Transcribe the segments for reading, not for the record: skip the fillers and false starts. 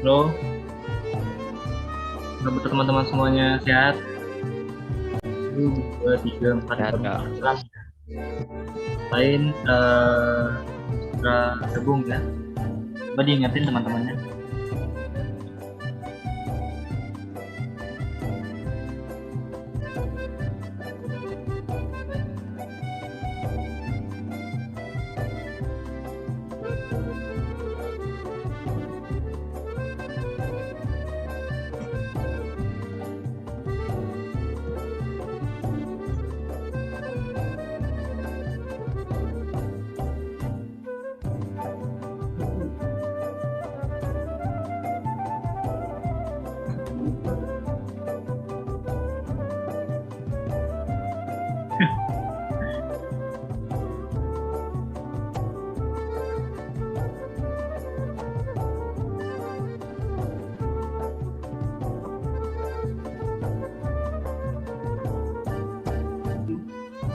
Halo, teman-teman semuanya sehat? 1, 2, 3, 4, Sehat, 5, Kak. 6. Lain sudah gabung ya. Coba diingetin teman-temannya.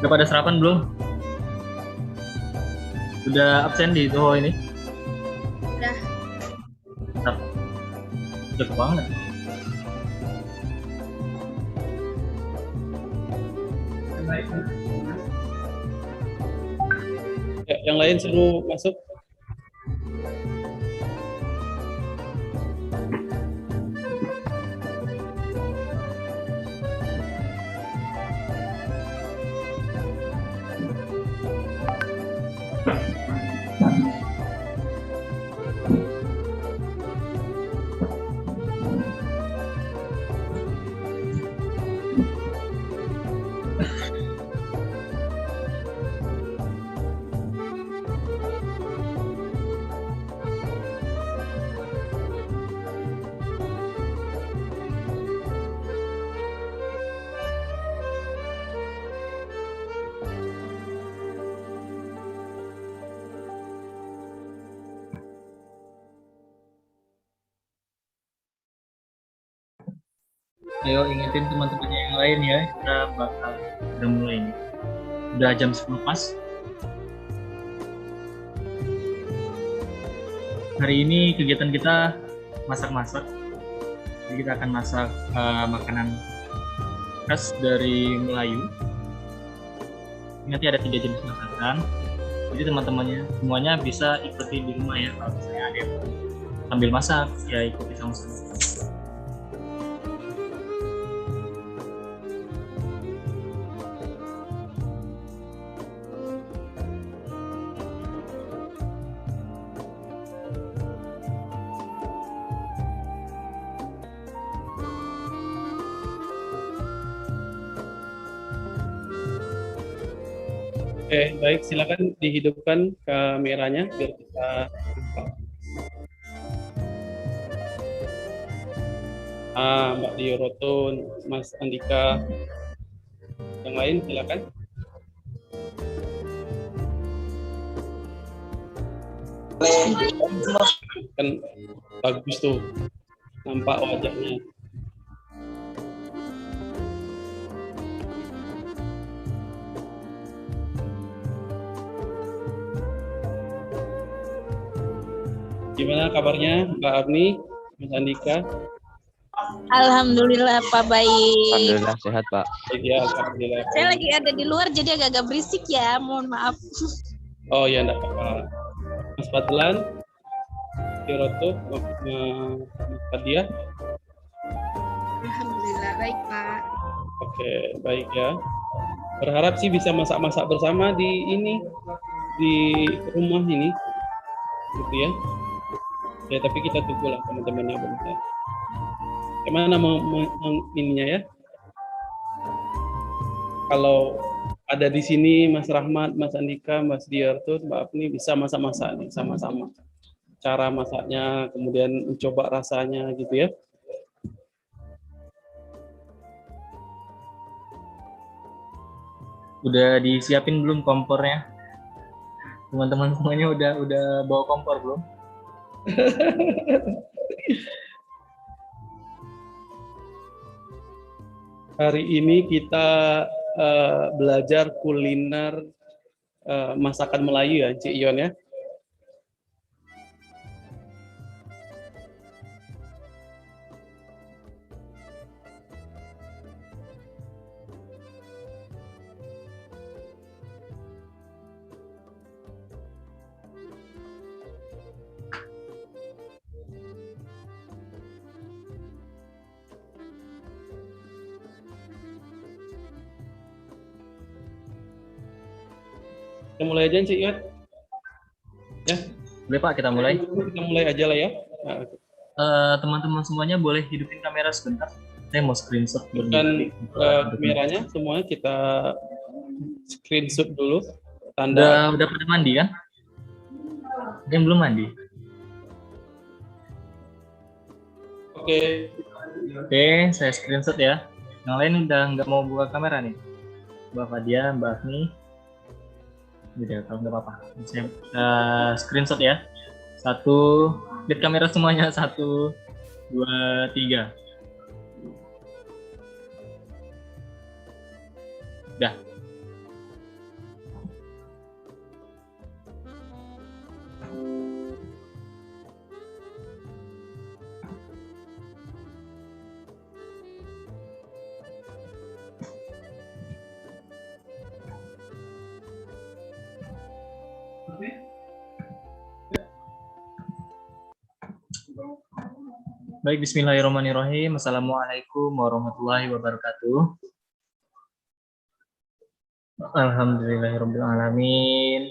Udah pada sarapan belum? Udah absen di Toho ini? Udah. Mantap. Udah banget. Ya, yang lain suruh masuk. Ayo ingetin teman-temannya yang lain ya. Kita bakal udah mulai nih. Udah jam 10 pas. Hari ini kegiatan kita masak-masak. Jadi kita akan masak makanan khas dari Melayu. Nanti ada 3 jenis masakan. Jadi teman-temannya semuanya bisa ikuti di rumah ya. Kalau misalnya ada yang sambil masak, ya ikuti sama-sama. Oke, baik, silakan dihidupkan kameranya biar kita nampak. Mbak Diorotun, Mas Andika, yang lain silakan. Kan bagus tuh, nampak wajahnya. Gimana kabarnya Mbak Arni, Mas Andika? Alhamdulillah Pak baik. Alhamdulillah sehat Pak. Ya, alhamdulillah. Saya lagi ada di luar jadi agak-agak berisik ya, mohon maaf. Oh ya, enggak apa-apa. Mas Fadlan, Kiroto, Mas Fadia. Alhamdulillah baik Pak. Oke, baik ya. Berharap sih bisa masak-masak bersama di rumah ini, gitu ya. Ya, tapi kita tunggulah teman-temannya bentar. Gimana ininya ya? Kalau ada di sini Mas Rahmat, Mas Andika, Mas Diarto, Mbak Apni bisa masak-masak nih sama-sama. Cara masaknya, kemudian mencoba rasanya gitu ya. Udah disiapin belum kompornya? Teman-teman semuanya udah bawa kompor belum? Hari ini kita belajar kuliner masakan Melayu ya, Cik Ion ya. Kita mulai aja Cik Ion. Ya. Boleh Pak, kita mulai. Kita mulai aja lah ya. Teman-teman semuanya boleh hidupin kamera sebentar. Saya mau screenshot Dan kameranya semuanya kita screenshot dulu. Tanda. Udah pada mandi kan? Yang belum mandi. Oke, saya screenshot ya. Yang lain udah nggak mau buka kamera nih. Mbak Fadia, Mbak Afni. Udah, kalau nggak apa-apa. Saya screenshot ya. Lihat kamera semuanya. 1, 2, 3. Udah. Baik, bismillahirrahmanirrahim. Assalamualaikum warahmatullahi wabarakatuh. Alhamdulillahirabbil alamin.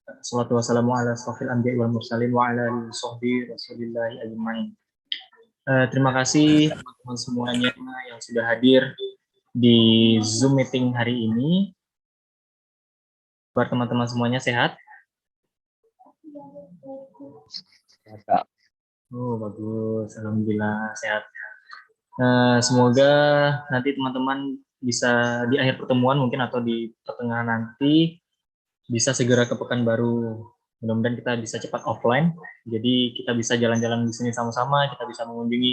Wassalatu wassalamu ala asrofil anbiya'i wal mursalin wa ala alihi washabbihi rasulillahi ajmain. Terima kasih teman-teman semuanya yang sudah hadir di Zoom meeting hari ini. Buat teman-teman semuanya sehat? Sehat. Oh, bagus. Alhamdulillah sehat. Semoga nanti teman-teman bisa di akhir pertemuan mungkin atau di pertengahan nanti bisa segera ke Pekanbaru. Mudah-mudahan kita bisa cepat offline. Jadi kita bisa jalan-jalan di sini sama-sama, kita bisa mengunjungi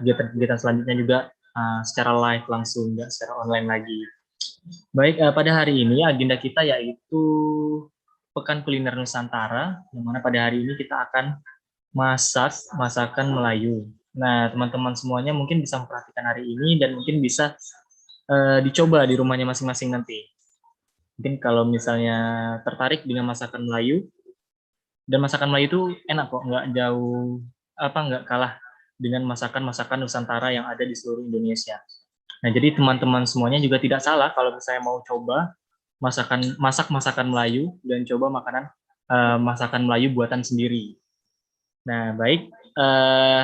kegiatan-kegiatan selanjutnya juga secara live langsung, nggak secara online lagi. Baik, pada hari ini agenda kita yaitu Pekan Kuliner Nusantara, yang mana pada hari ini kita akan masakan Melayu. Nah, teman-teman semuanya mungkin bisa memperhatikan hari ini dan mungkin bisa dicoba di rumahnya masing-masing nanti. Mungkin kalau misalnya tertarik dengan masakan Melayu, dan masakan Melayu itu enak kok, nggak kalah dengan masakan-masakan Nusantara yang ada di seluruh Indonesia. Nah, jadi teman-teman semuanya juga tidak salah kalau misalnya mau coba masakan Melayu dan coba masakan Melayu buatan sendiri. Nah, baik,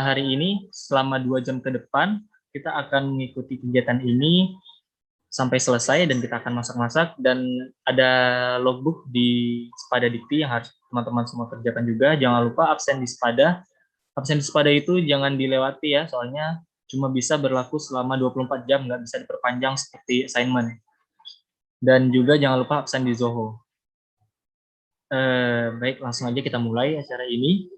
hari ini selama 2 jam ke depan kita akan mengikuti kegiatan ini sampai selesai dan kita akan masak-masak, dan ada logbook di Sepada Dikti yang harus teman-teman semua kerjakan juga. Jangan lupa absen di Sepada. Absen di Sepada itu jangan dilewati ya, soalnya cuma bisa berlaku selama 24 jam, nggak bisa diperpanjang seperti assignment. Dan juga jangan lupa absen di Zoho. Baik, langsung aja kita mulai acara ini.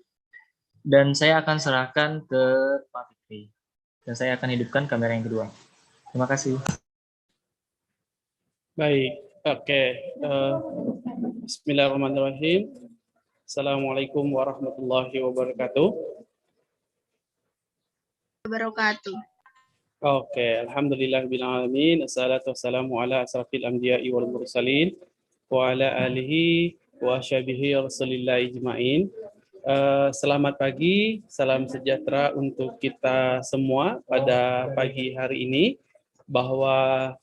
Dan saya akan serahkan ke Pak Fikri. Dan saya akan hidupkan kamera yang kedua. Terima kasih. Baik, oke. Bismillahirrahmanirrahim. Assalamualaikum warahmatullahi wabarakatuh. Wabarakatuh. Oke, alhamdulillahirrahmanirrahim. Assalatu wassalamu ala asrafil anbiya'i wal mursalin wa ala alihi wa syabihi rasulillahi ijma'in. Selamat pagi, salam sejahtera untuk kita semua pada pagi hari ini, bahwa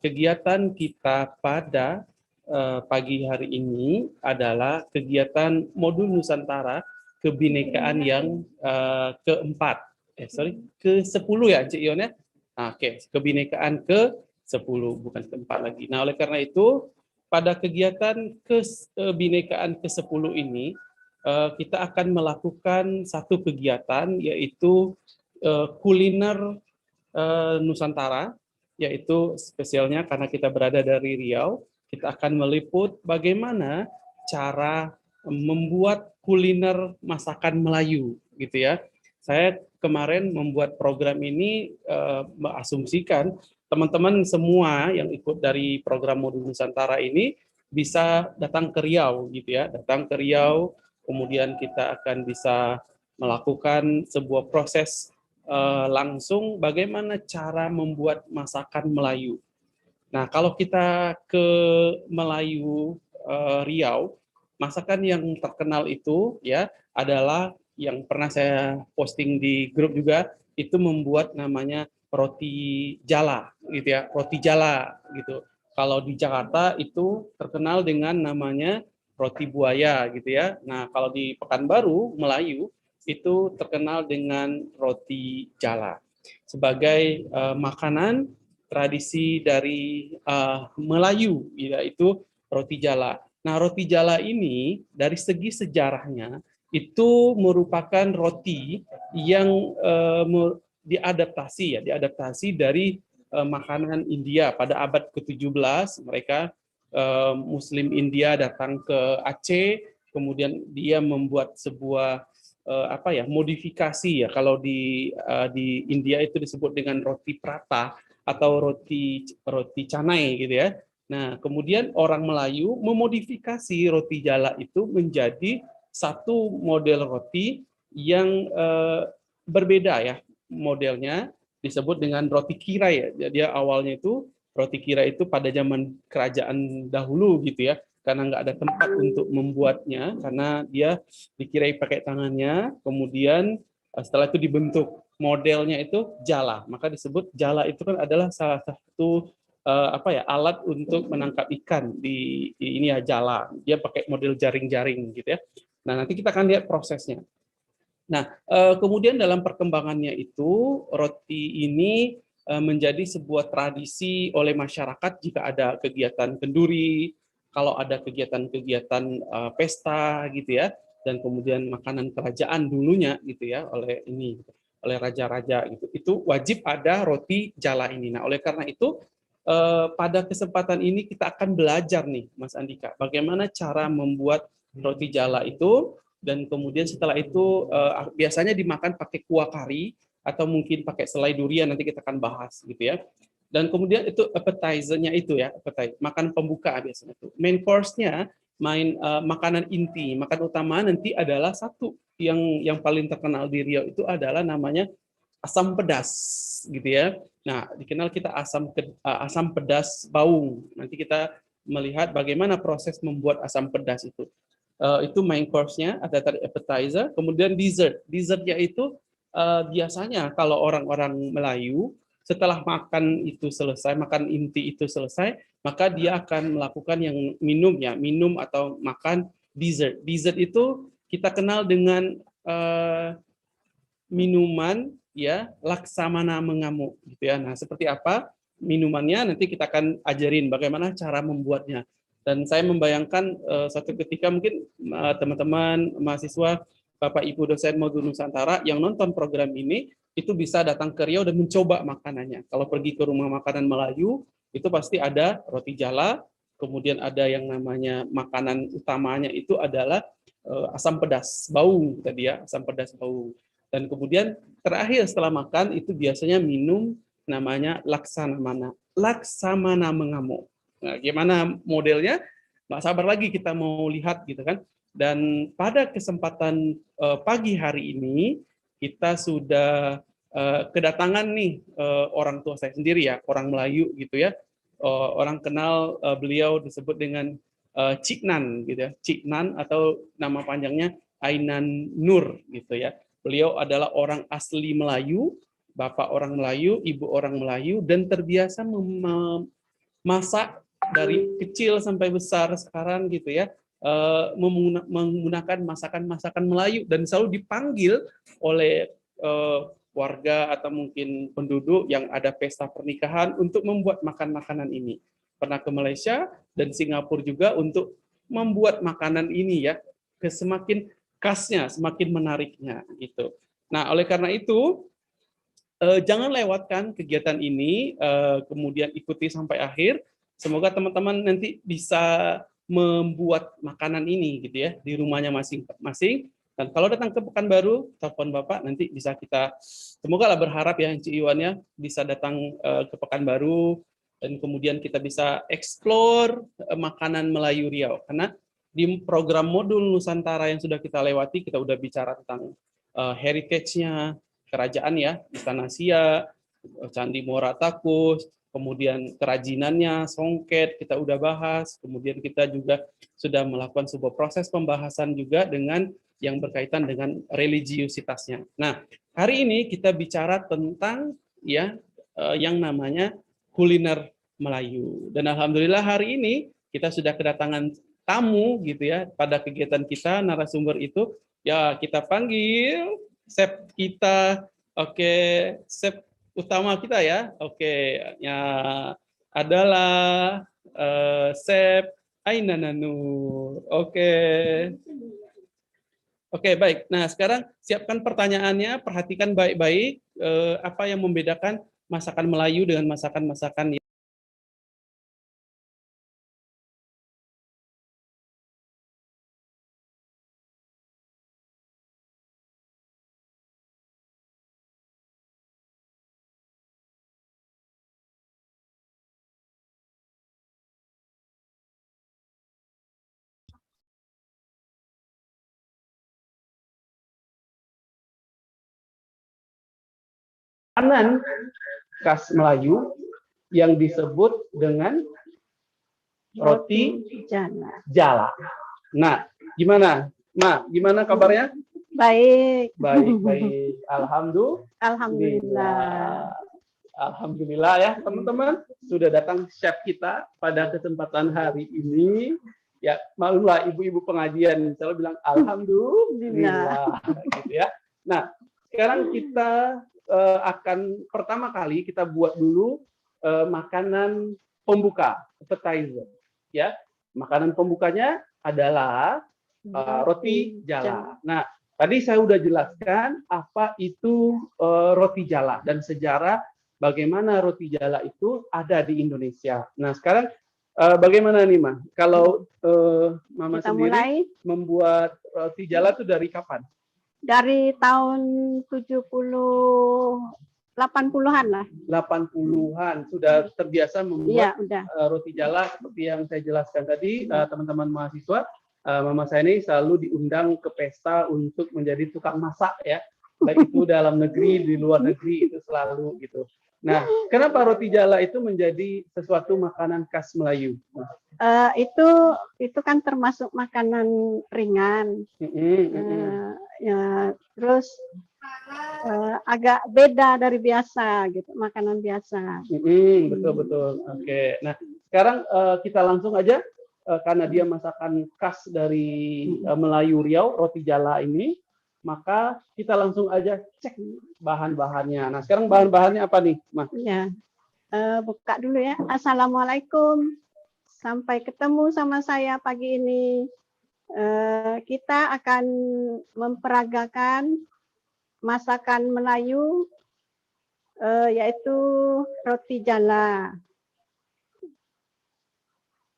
kegiatan kita pada pagi hari ini adalah kegiatan modul Nusantara Kebinekaan yang ke-10 ya, Cik Ion ya. Oke, kebinekaan ke-10 bukan ke-4 lagi. Nah, oleh karena itu pada kegiatan kebinekaan ke-10 ini kita akan melakukan satu kegiatan, yaitu kuliner Nusantara, yaitu spesialnya karena kita berada dari Riau, kita akan meliput bagaimana cara membuat kuliner masakan Melayu, gitu ya. Saya kemarin membuat program ini mengasumsikan teman-teman semua yang ikut dari program modul Nusantara ini bisa datang ke Riau, gitu ya, datang ke Riau. Kemudian kita akan bisa melakukan sebuah proses langsung bagaimana cara membuat masakan Melayu. Nah, kalau kita ke Melayu Riau, masakan yang terkenal itu ya adalah yang pernah saya posting di grup juga, itu membuat namanya roti jala, gitu ya, roti jala gitu. Kalau di Jakarta itu terkenal dengan namanya roti buaya, gitu ya. Nah, kalau di Pekanbaru Melayu itu terkenal dengan roti jala sebagai makanan tradisi dari Melayu, yaitu roti jala. Nah, roti jala ini dari segi sejarahnya itu merupakan roti yang diadaptasi dari makanan India pada abad ke-17. Mereka Muslim India datang ke Aceh, kemudian dia membuat sebuah modifikasi ya. Kalau di India itu disebut dengan roti prata atau roti canai, gitu ya. Nah, kemudian orang Melayu memodifikasi roti jala itu menjadi satu model roti yang berbeda ya, modelnya disebut dengan roti kirai ya. Dia awalnya itu roti kirai itu pada zaman kerajaan dahulu, gitu ya, karena nggak ada tempat untuk membuatnya, karena dia dikirai pakai tangannya, kemudian setelah itu dibentuk modelnya itu jala, maka disebut jala. Itu kan adalah salah satu alat untuk menangkap ikan di ini ya, jala. Dia pakai model jaring-jaring, gitu ya. Nah, nanti kita akan lihat prosesnya. Nah, kemudian dalam perkembangannya itu roti ini menjadi sebuah tradisi oleh masyarakat jika ada kegiatan kenduri, kalau ada kegiatan-kegiatan pesta, gitu ya, dan kemudian makanan kerajaan dulunya, gitu ya, oleh raja-raja, gitu. Itu wajib ada roti jala ini. Nah, oleh karena itu pada kesempatan ini kita akan belajar nih, Mas Andika, bagaimana cara membuat roti jala itu, dan kemudian setelah itu biasanya dimakan pakai kuah kari atau mungkin pakai selai durian, nanti kita akan bahas, gitu ya. Dan kemudian itu appetizer-nya itu ya, makan pembuka biasanya itu. Main course-nya, makanan inti, makan utama nanti adalah satu yang paling terkenal di Riau itu adalah namanya asam pedas, gitu ya. Nah, dikenal kita asam pedas baung. Nanti kita melihat bagaimana proses membuat asam pedas itu. Itu main course-nya, ada tadi appetizer, kemudian dessert. Dessertnya itu biasanya kalau orang-orang Melayu setelah makan itu selesai, makan inti itu selesai, maka dia akan melakukan yang minum atau makan dessert. Dessert itu kita kenal dengan minuman ya, laksamana mengamuk, gitu ya. Nah, seperti apa? minumannya nanti kita akan ajarin bagaimana cara membuatnya. Dan saya membayangkan suatu ketika mungkin teman-teman mahasiswa, Bapak Ibu dosen Modul Nusantara yang nonton program ini itu bisa datang ke Riau dan mencoba makanannya. Kalau pergi ke rumah makanan Melayu itu pasti ada roti jala, kemudian ada yang namanya makanan utamanya itu adalah asam pedas baung tadi ya, asam pedas baung. Dan kemudian terakhir setelah makan itu biasanya minum namanya laksamana mengamuk. Nah, gimana modelnya? Nggak sabar lagi kita mau lihat gitu kan. Dan pada kesempatan pagi hari ini kita sudah kedatangan nih orang tua saya sendiri ya, orang Melayu gitu ya. Orang kenal beliau disebut dengan Cik Nan gitu ya. Cik Nan atau nama panjangnya Ainan Nur gitu ya. Beliau adalah orang asli Melayu, bapak orang Melayu, ibu orang Melayu, dan terbiasa memasak dari kecil sampai besar sekarang gitu ya, menggunakan masakan-masakan Melayu dan selalu dipanggil oleh warga atau mungkin penduduk yang ada pesta pernikahan untuk membuat makanan ini. Pernah ke Malaysia dan Singapura juga untuk membuat makanan ini ya, ke semakin khasnya, semakin menariknya gitu. Nah, oleh karena itu jangan lewatkan kegiatan ini, kemudian ikuti sampai akhir. Semoga teman-teman nanti bisa membuat makanan ini gitu ya di rumahnya masing-masing. Dan kalau datang ke Pekanbaru, telepon Bapak nanti bisa kita, semoga lah berharap ya Cik Iwan ya bisa datang ke Pekanbaru dan kemudian kita bisa explore makanan Melayu Riau. Karena di program modul Nusantara yang sudah kita lewati, kita udah bicara tentang heritage-nya kerajaan ya, Istana Siak, Candi Muara Takus, kemudian kerajinannya, songket, kita udah bahas, kemudian kita juga sudah melakukan sebuah proses pembahasan juga dengan yang berkaitan dengan religiusitasnya. Nah, hari ini kita bicara tentang ya yang namanya kuliner Melayu. Dan alhamdulillah hari ini kita sudah kedatangan tamu gitu ya pada kegiatan kita, narasumber itu ya kita panggil chef kita, oke, chef utama kita ya, oke, ya adalah chef Ainan Nur, oke. Oke, baik. Nah, sekarang siapkan pertanyaannya, perhatikan baik-baik apa yang membedakan masakan Melayu dengan masakan-masakan makanan khas Melayu yang disebut dengan roti jala. Nah, gimana? Gimana kabarnya? Baik. Baik. Alhamdulillah. Alhamdulillah ya teman-teman, sudah datang chef kita pada kesempatan hari ini. Ya, maklumlah ibu-ibu pengajian selalu bilang alhamdulillah gitu ya. Nah, sekarang kita akan pertama kali kita buat dulu makanan pembuka, appetizer ya. Makanan pembukanya adalah roti jala. Nah, tadi saya sudah jelaskan apa itu roti jala dan sejarah bagaimana roti jala itu ada di Indonesia. Nah, sekarang bagaimana nih, Ma? Kalau Mama Kita sendiri mulai membuat roti jala itu dari kapan? dari tahun 80-80-an lah. 80-an sudah terbiasa Iya, membuat udah. roti jala seperti yang saya jelaskan tadi, teman-teman mahasiswa. Mama saya ini selalu diundang ke pesta untuk menjadi tukang masak ya, baik itu dalam negeri, di luar negeri itu selalu gitu. Nah, kenapa roti jala itu menjadi sesuatu makanan khas Melayu? Itu kan termasuk makanan ringan. Ya, terus agak beda dari biasa gitu, makanan biasa. Betul. Oke. Nah, sekarang kita langsung aja karena dia masakan khas dari Melayu Riau, roti jala ini, maka kita langsung aja cek bahan-bahannya. Nah, sekarang bahan-bahannya apa nih, Ma? Ya. buka dulu ya. Assalamualaikum. Sampai ketemu sama saya pagi ini. Kita akan memperagakan masakan Melayu, yaitu roti jala.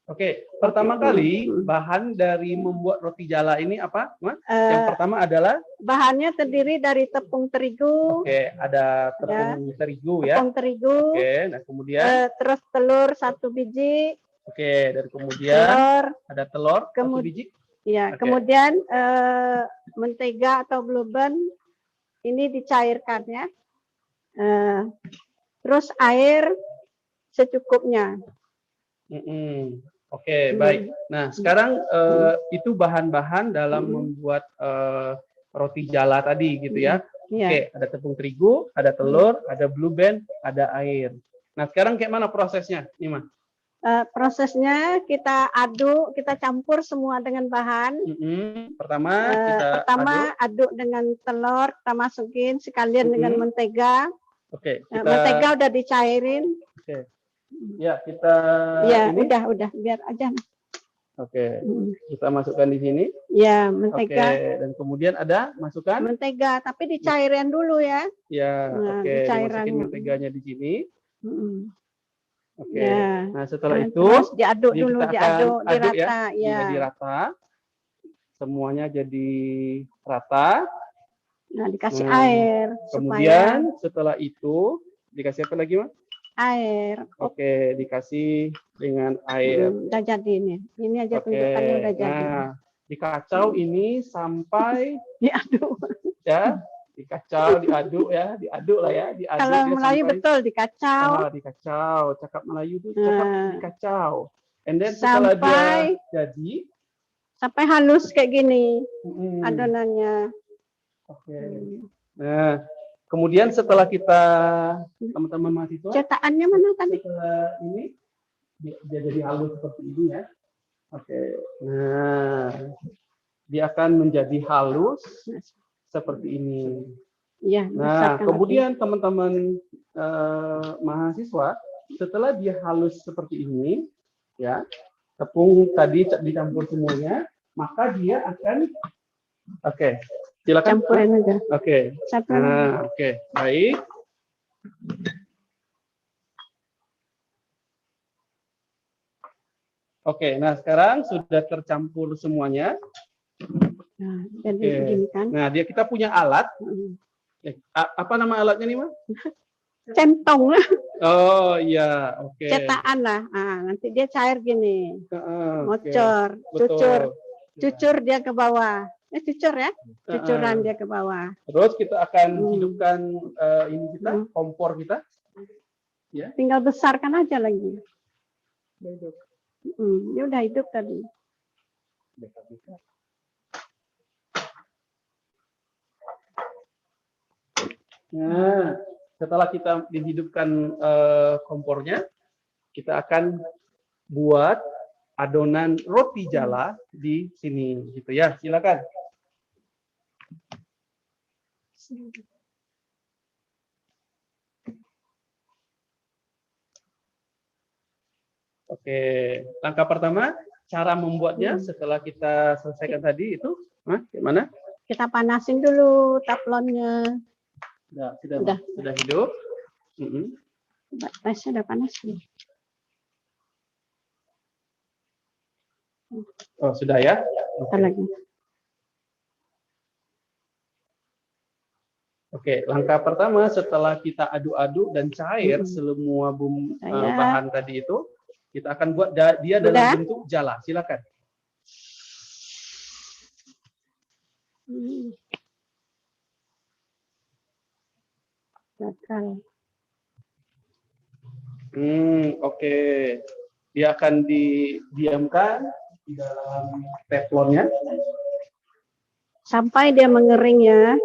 Oke, pertama kali bahan dari membuat roti jala ini apa, Mas? Yang pertama adalah bahannya terdiri dari tepung terigu. Oke, ada tepung terigu ya. Tepung terigu. Oke, nah kemudian terus telur 1 biji. Oke, dan kemudian ada telur 1 biji. Ya, Oke. kemudian mentega atau blue band ini dicairkan ya. Terus air secukupnya. Oke, baik. Nah, sekarang itu bahan-bahan dalam membuat roti jala tadi gitu ya. Oke, ada tepung terigu, ada telur, ada blue band, ada air. Nah, sekarang kayak mana prosesnya, Nima? Prosesnya kita aduk, kita campur semua dengan bahan. Pertama kita aduk dengan telur, kita masukin sekalian dengan mentega. Oke, mentega udah dicairin. Oke. Ya, kita ya, ini. udah biar aja. Oke. Kita masukkan di sini. Ya, mentega. Oke, dan kemudian ada masukkan mentega, tapi dicairin dulu ya. Ya, oke. Dimasukin menteganya di sini. Oke. Ya. Nah, setelah itu terus diaduk dulu, diaduk dirata ya. Jadi rata. Semuanya jadi rata. Nah, dikasih air. Kemudian setelah itu dikasih apa lagi, Mas? Air. Oke, dikasih dengan air. Udah jadi ini. Ini aja tunjukkannya udah jadi. Nah, dikacau ini sampai diaduk. Ya, dikacau, diaduk ya, diaduk lah ya, diaduk. Kalau Melayu sampai, betul dikacau. Dikacau. Cakap Melayu itu cakap dikacau. And then setelah dia jadi sampai halus kayak gini adonannya. Oke. Nah, kemudian setelah kita teman-teman mahasiswa, cetakannya mana tadi? Setelah ini dia jadi halus seperti ini ya. Oke. Nah, dia akan menjadi halus seperti ini. Ya. Nah, kemudian teman-teman mahasiswa, setelah dia halus seperti ini, ya, tepung tadi dicampur semuanya, maka dia akan, silakan campurin aja. Nah, baik. Nah sekarang sudah tercampur semuanya. Nah, jadi kan. Nah, kita punya alat. Apa nama alatnya nih, Mas? Centong lah. Oh iya, cetakan lah. Nanti dia cair gini. Ngocor, cucur dia ke bawah. Cucur ya, cucuran dia ke bawah. Terus kita akan hidupkan ini kita, kompor kita. Ya. Tinggal besarkan aja lagi. Dia udah hidup tadi. Nah, setelah kita dihidupkan kompornya, kita akan buat adonan roti jala di sini, gitu ya. Silakan. Oke, langkah pertama, cara membuatnya setelah kita selesaikan tadi itu, gimana? Kita panasin dulu teflonnya. Sudah hidup. Sudah panas. Oh, sudah ya? Lagi. Oke, langkah pertama setelah kita aduk-aduk dan cair semua bahan tadi itu, kita akan buat dia dalam bentuk jala. Silakan. Oke. Dia akan didiamkan di dalam teflonnya sampai dia mengering ya.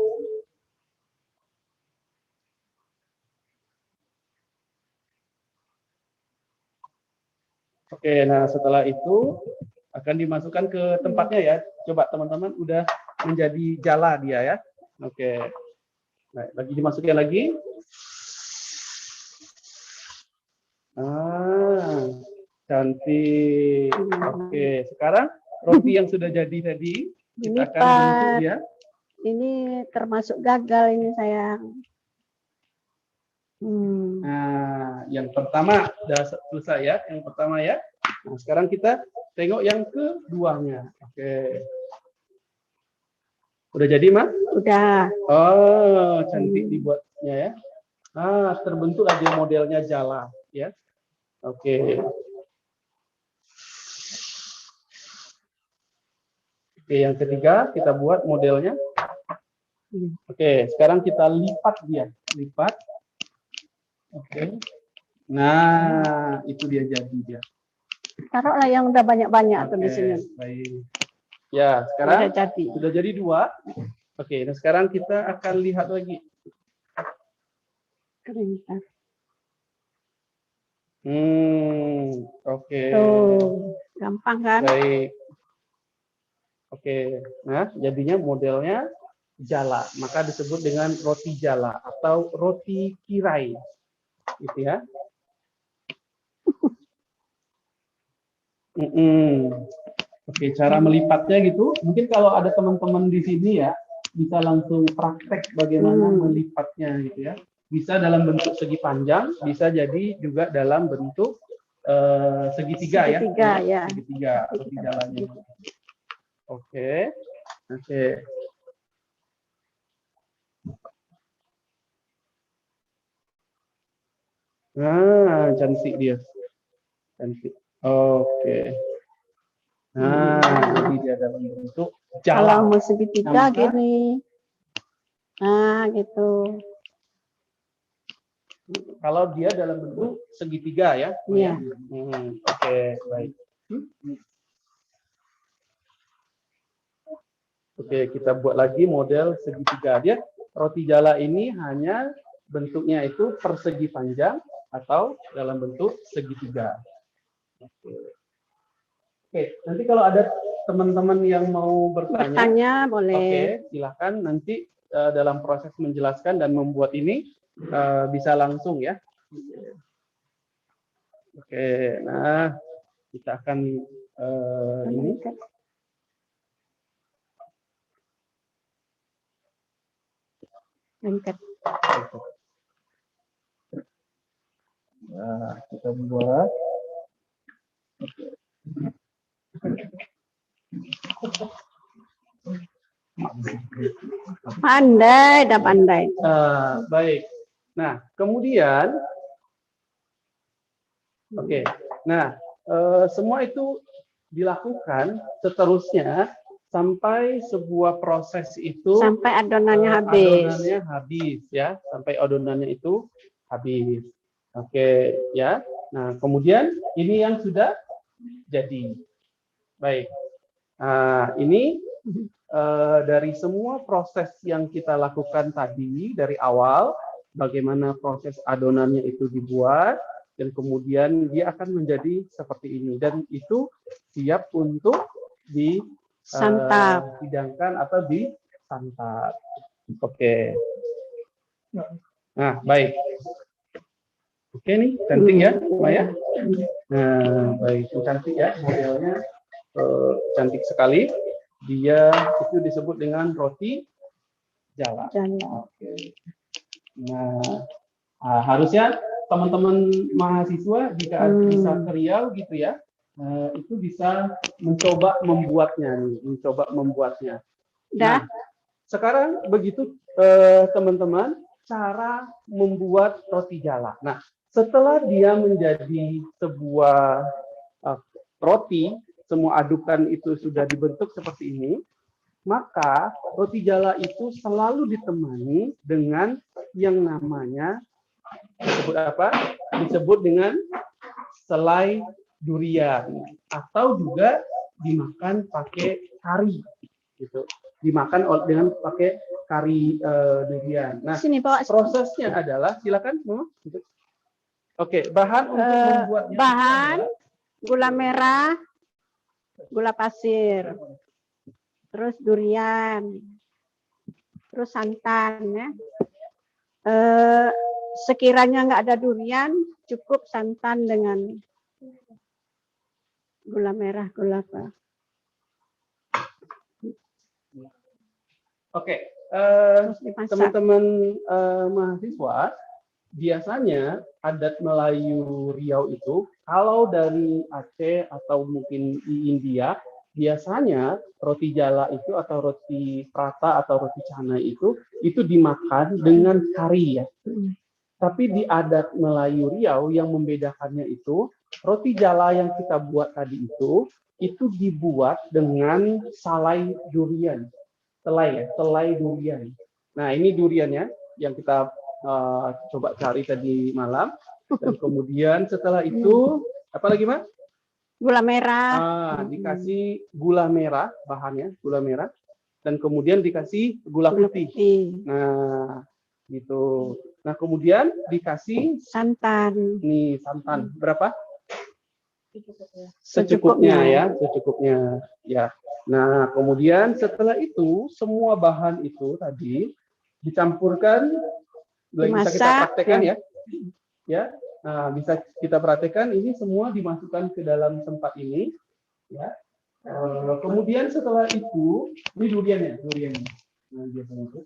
Oke, nah setelah itu akan dimasukkan ke tempatnya ya. Coba teman-teman udah menjadi jala dia ya. Oke. Nah, lagi dimasukin lagi. Ah, cantik. Oke, sekarang roti yang sudah jadi tadi kita akan bentuk Lipat. ya. Ini termasuk gagal ini sayang. Nah, yang pertama sudah selesai ya, yang pertama ya. Nah, sekarang kita tengok yang keduanya. Oke. Udah jadi, Mas? Udah. Oh, cantik dibuatnya ya. Ah, terbentuk aja modelnya jala ya. Oke. Oke, yang ketiga kita buat modelnya. Oke, sekarang kita lipat dia, lipat. Oke. Nah, itu dia jadi dia. Taruhlah yang udah banyak-banyak tuh di sini. Baik. Ya, sekarang Sudah jadi 2. Oke, nah sekarang kita akan lihat lagi. Keringat. Oke. Tuh, gampang kan? Baik. Oke, nah jadinya modelnya jala, maka disebut dengan roti jala atau roti kirai, gitu ya. Oke, cara melipatnya gitu. Mungkin kalau ada teman-teman di sini ya, bisa langsung praktek bagaimana melipatnya gitu ya. Bisa dalam bentuk segi panjang, bisa jadi juga dalam bentuk segitiga ya. Segitiga roti jalanya. Oke. Oke. Nah, cantik dia. Cantik. Oke. Nah, jadi dia dalam bentuk jala. Kalau mau segitiga gini. Nah, gitu. Kalau dia dalam bentuk segitiga ya. Iya. Oke, baik. Oke, kita buat lagi model segitiga. Dia roti jala ini hanya bentuknya itu persegi panjang atau dalam bentuk segitiga. Oke, nanti kalau ada teman-teman yang mau bertanya, boleh. Oke, silakan nanti dalam proses menjelaskan dan membuat ini bisa langsung ya. Oke, nah kita akan ini. Lengket. Nah, kita buat. Pandai, dah pandai. Baik. Nah, kemudian, oke. Nah, semua itu dilakukan seterusnya sampai sebuah proses itu sampai adonannya habis. Adonannya habis ya, sampai adonannya itu habis. Oke, ya. Nah, kemudian ini yang sudah jadi. Baik. Nah, ini dari semua proses yang kita lakukan tadi dari awal, bagaimana proses adonannya itu dibuat, dan kemudian dia akan menjadi seperti ini. Dan itu siap untuk disantap, hidangkan atau disantap. Oke. Nah, baik. Oke nih, cantik ya, Maya. Nah, baik, cantik ya modelnya, cantik sekali. Dia itu disebut dengan roti jala. Oke. Nah, harusnya teman-teman mahasiswa jika bisa ke Riau gitu ya, itu bisa mencoba membuatnya nih, Nah, sekarang begitu teman-teman cara membuat roti jala. Nah, setelah dia menjadi sebuah roti, semua adukan itu sudah dibentuk seperti ini, maka roti jala itu selalu ditemani dengan yang namanya disebut apa? Disebut dengan selai durian atau juga dimakan pakai kari gitu. Dimakan dengan pakai kari durian. Nah, prosesnya adalah silakan Mama. Oke, bahan untuk membuatnya bahan gula merah, gula pasir, terus durian, terus santan ya. sekiranya nggak ada durian, cukup santan dengan gula merah, gula apa. Oke, Terus dimasak. teman-teman mahasiswa, biasanya adat Melayu Riau itu, kalau dari Aceh atau mungkin di India, biasanya roti jala itu atau roti prata atau roti canai itu dimakan dengan kari ya. Tapi di adat Melayu Riau yang membedakannya itu, roti jala yang kita buat tadi itu dibuat dengan salai durian. Selai durian. Nah, ini duriannya yang kita coba cari tadi malam. Dan kemudian setelah itu, apa lagi, Mas? Gula merah. Dikasih gula merah, bahannya gula merah. Dan kemudian dikasih gula putih. Nah, gitu. Nah, kemudian dikasih Santan. nih santan. Berapa? Secukupnya ya, secukupnya. Ya. Nah, kemudian setelah itu semua bahan itu tadi dicampurkan, bisa kita praktekkan ya. Ya. Nah, bisa kita praktekkan ini semua dimasukkan ke dalam tempat ini ya. Kemudian setelah itu ini duriannya. Nah, biasanya itu.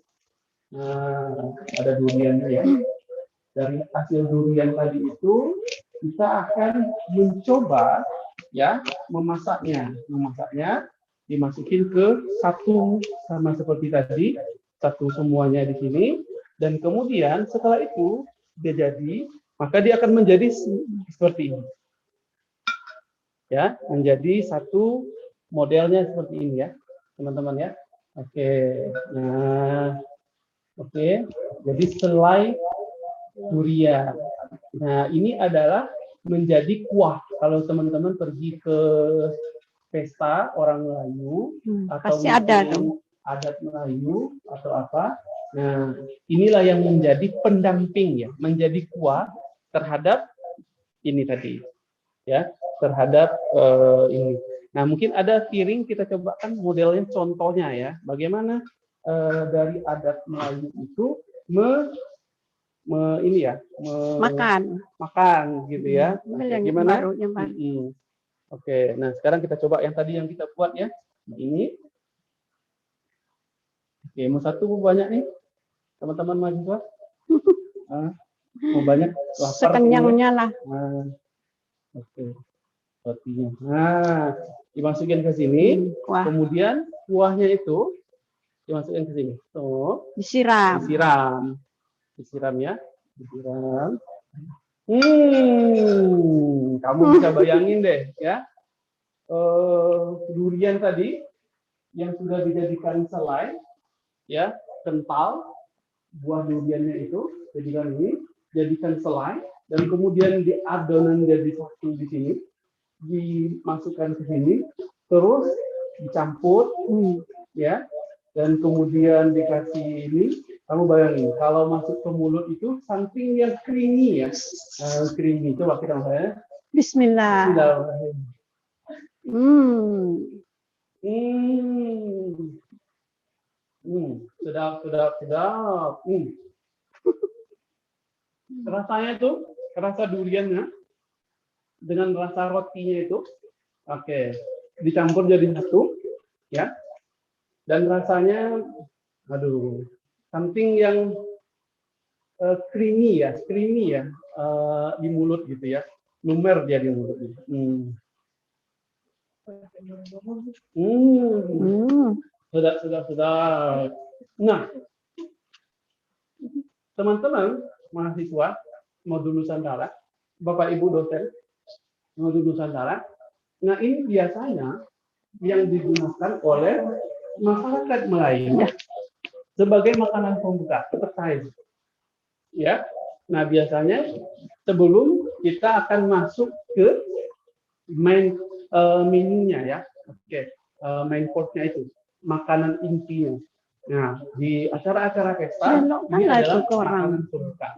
Nah, ada duriannya ya. Dari hasil durian tadi itu kita akan mencoba ya memasaknya dimasukin ke satu sama seperti tadi, satu semuanya di sini, dan kemudian setelah itu dia jadi, maka dia akan menjadi seperti ini ya, menjadi satu modelnya seperti ini ya teman-teman ya. Oke, nah oke, jadi selai durian. Nah, ini adalah menjadi kuah. Kalau teman-teman pergi ke pesta orang Melayu atau pasti ada adat Melayu atau apa. Nah, inilah yang menjadi pendamping ya, menjadi kuah terhadap ini tadi. Ya, terhadap ini. Nah, mungkin ada piring, kita cobakan modelnya contohnya ya. Bagaimana dari adat Melayu itu makan gitu ya. Oke, gimana? Oke, nah sekarang kita coba yang tadi yang kita buat ya. Ini. Oke, mau satu mau banyak nih teman-teman mahasiswa? Mau banyak? Lapar, sekenyangnya lah. Oke, rotinya. Nah, dimasukin ke sini. Kemudian kuahnya itu dimasukin ke sini. Tuh. Disiram ya. Disiram. Kamu bisa bayangin deh ya, durian tadi yang sudah dijadikan selai ya, kental buah duriannya itu jadikan selai, dan kemudian diadonan jadi satu di sini, dimasukkan ke sini, terus dicampur ya, dan kemudian dikasih ini. Kamu bayangin, kalau masuk ke mulut itu something yang creamy ya. Creamy, coba kita makan. Bismillah. Sedap. Rasanya tuh, rasa duriannya dengan rasa rotinya itu, oke, dicampur jadi satu, ya. Dan rasanya, something yang creamy ya, di mulut gitu ya, lumer dia di mulut. Sudah. Nah, teman-teman mahasiswa Modul Nusantara, Bapak Ibu dosen Modul Nusantara, nah ini biasanya yang digunakan oleh masyarakat Melayu sebagai makanan pembuka, appetizer. Ya. Nah, biasanya sebelum kita akan masuk ke main menunya ya. Oke, main course-nya itu, makanan intinya. Nah, di acara-acara pesta ini adalah makanan pembuka.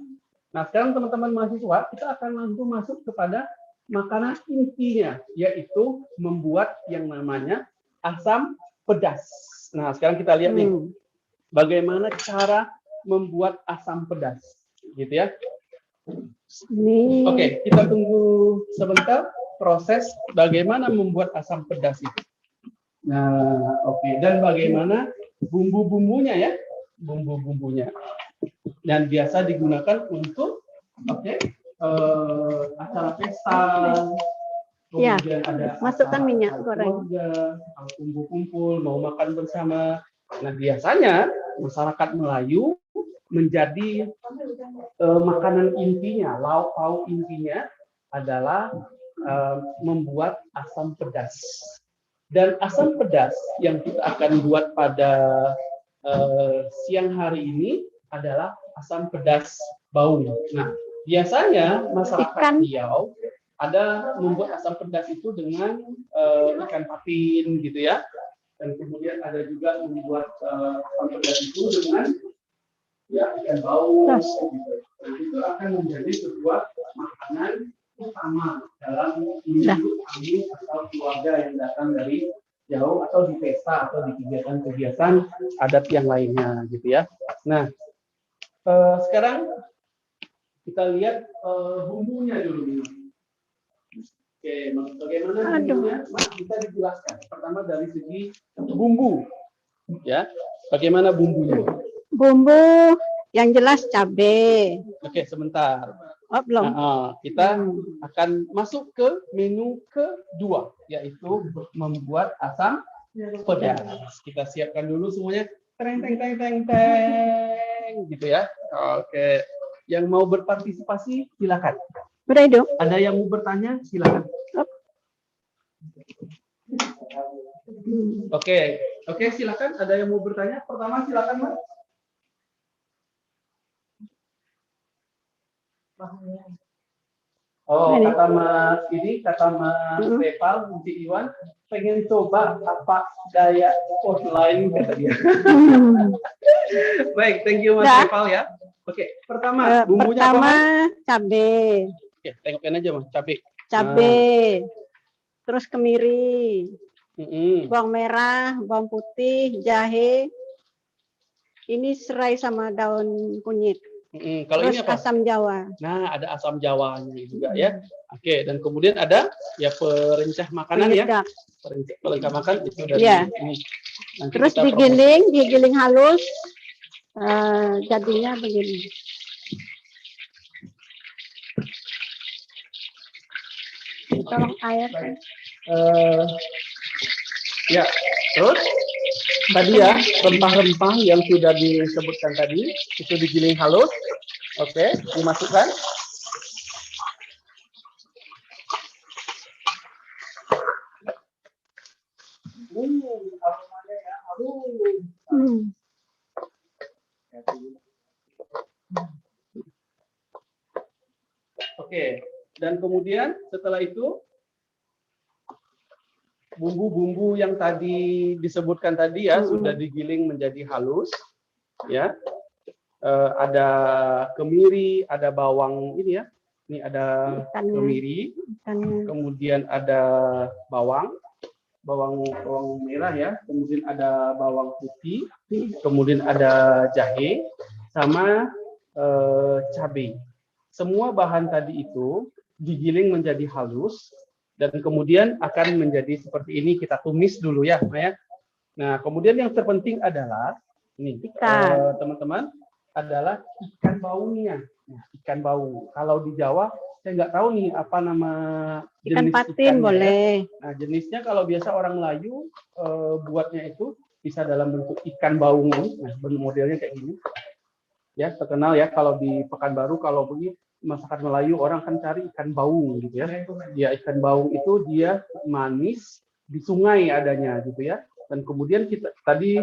Nah, sekarang teman-teman mahasiswa, kita akan langsung masuk kepada makanan intinya, yaitu membuat yang namanya asam pedas. Nah, sekarang kita lihat nih, bagaimana cara membuat asam pedas, gitu ya. Ini. Oke, kita tunggu sebentar proses bagaimana membuat asam pedas itu. Nah, oke. Dan bagaimana bumbu-bumbunya ya, bumbu-bumbunya. Dan biasa digunakan untuk acara pesta. Ya, Kemudian ada masukkan acara minyak goreng. keluarga, kumpul-kumpul mau makan bersama. Nah, biasanya masyarakat Melayu menjadi makanan intinya, lauk pauk intinya adalah membuat asam pedas. Dan asam pedas yang kita akan buat pada siang hari ini adalah asam pedas bau. Nah, biasanya masyarakat Riau ada membuat asam pedas itu dengan ikan patin gitu ya. Dan kemudian ada juga membuat asam pedas itu dengan ikan bau. Gitu. Dan itu akan menjadi sebuah makanan utama dalam hidup kami atau keluarga yang datang dari jauh atau di pesta atau di kegiatan-kegiatan adat yang lainnya gitu ya. Nah, sekarang kita lihat bumbunya dulu. Oke, bagaimana bumbunya? Mas, bisa dijelaskan. Pertama dari segi bumbu, ya. Bagaimana bumbunya? Bumbu yang jelas cabai. Oke, sebentar. Oh, belum. Nah, kita akan masuk ke menu kedua, yaitu membuat asam pedas. Kita siapkan dulu semuanya. Teng, teng, teng, teng, teng, gitu ya. Oke, yang mau berpartisipasi silakan. Udah itu. Ada yang mau bertanya silakan. Oke, silakan. Ada yang mau bertanya? Pertama silakan, Mas. Oh, kata Mas Repal, Nanti Iwan pengen coba apa gaya offline kata dia. Baik, thank you Mas Repal ya. Oke, pertama bumbunya apa? Pertama cabai. Oke, tengokkan aja Mas, cabai. Cabai. Terus kemiri. Bawang merah, bawang putih, jahe. Ini serai sama daun kunyit. Kalau terus ini apa? Asam Jawa. Nah, ada asam Jawanya juga ya. Oke, dan kemudian ada ya perencah makanan ya. Perencah makan itu dari ini. Nanti terus digiling halus. Jadinya begini. Tolong air. Ya, terus tadi ya rempah-rempah yang sudah disebutkan tadi itu digiling halus. Oke, dimasukkan. Aromanya ya, Oke, dan kemudian setelah itu bumbu-bumbu yang tadi disebutkan tadi ya sudah digiling menjadi halus, ya. Ada kemiri, ada bawang ini ya. Ini ada kemiri, kemudian ada bawang merah ya. Kemudian ada bawang putih, kemudian ada jahe, sama cabai. Semua bahan tadi itu digiling menjadi halus. Dan kemudian akan menjadi seperti ini, kita tumis dulu ya, Maya. Nah, kemudian yang terpenting adalah ini, teman-teman, adalah ikan baungnya. Nah, ikan baung. Kalau di Jawa, saya nggak tahu nih apa nama jenis ikan patin boleh. Ya. Nah, jenisnya kalau biasa orang Melayu buatnya itu bisa dalam bentuk ikan baung. Nah, modelnya kayak gini. Ya, terkenal ya kalau di Pekanbaru kalau begini. Masakan Melayu orang kan cari ikan baung gitu ya. Ya, ikan baung itu dia manis di sungai adanya gitu ya. Dan kemudian kita tadi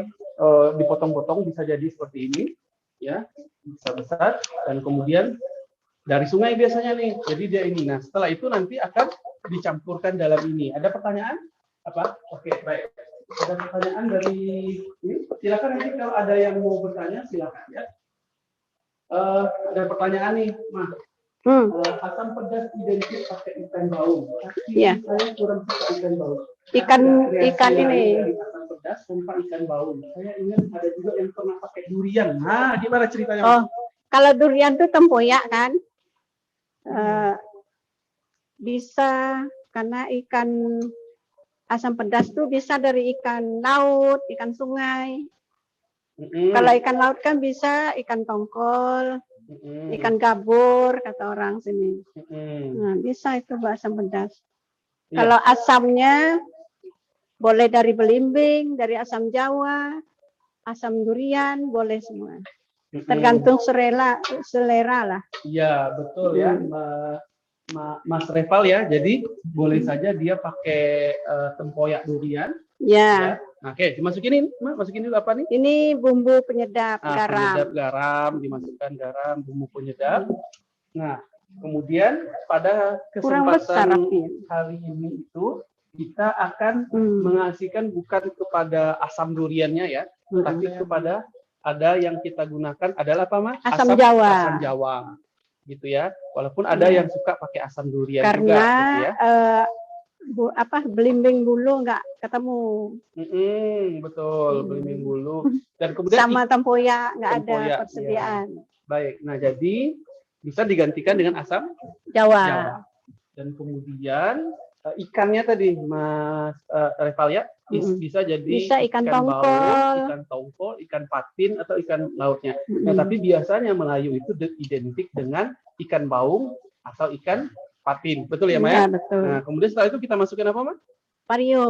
dipotong-potong bisa jadi seperti ini ya, besar-besar, dan kemudian dari sungai biasanya nih. Jadi dia ini. Nah, setelah itu nanti akan dicampurkan dalam ini. Ada pertanyaan? Apa? Oke, baik. Ada pertanyaan dari ini? Silakan nanti kalau ada yang mau bertanya silakan ya. Ada pertanyaan nih, Mas. Asam pedas identik pakai ikan baung. Iya. Saya kurang suka ikan baung. Ikan ini. Asam pedas tanpa ikan baung. Saya ingat ada juga yang pernah pakai durian. Nah, gimana ceritanya? Oh, kalau durian tuh tempoyak kan? Eh, bisa karena ikan asam pedas tuh bisa dari ikan laut, ikan sungai. Kalau ikan laut kan bisa ikan tongkol, ikan gabur kata orang sini. Nah, bisa itu asam pedas. Iya. Kalau asamnya boleh dari belimbing, dari asam Jawa, asam durian, boleh semua. Tergantung selera lah. Iya, betul ya, Mas Reval ya. Jadi boleh saja dia pakai tempoyak durian. Ya. Nah, oke, dimasukin ini, masukin dulu apa nih? Ini bumbu penyedap garam. Penyedap garam, dimasukkan garam, bumbu penyedap. Nah, kemudian pada Kurang besar kesempatan api. hari ini itu kita akan mengasihkan bukan kepada asam duriannya ya, tapi kepada ada yang kita gunakan adalah apa, Mas? Asam Jawa. Asam Jawa, gitu ya. Walaupun ada yang suka pakai asam durian juga, Karena gitu ya. belimbing bulu nggak ketemu. Betul, belimbing bulu. Dan kemudian Sama tempoyak nggak ada tempoyak, persediaan. baik. Nah, jadi bisa digantikan dengan asam Jawa. Jawa. Dan kemudian ikannya tadi, Mas Reval ya, bisa jadi Bisa ikan tongkol, baung, ikan tongkol, ikan patin atau ikan lautnya. Nah, tapi biasanya Melayu itu identik dengan ikan baung atau ikan patin, betul ya, Maya? Ya, betul. Nah, kemudian setelah itu kita masukkan apa, Mas? Vario,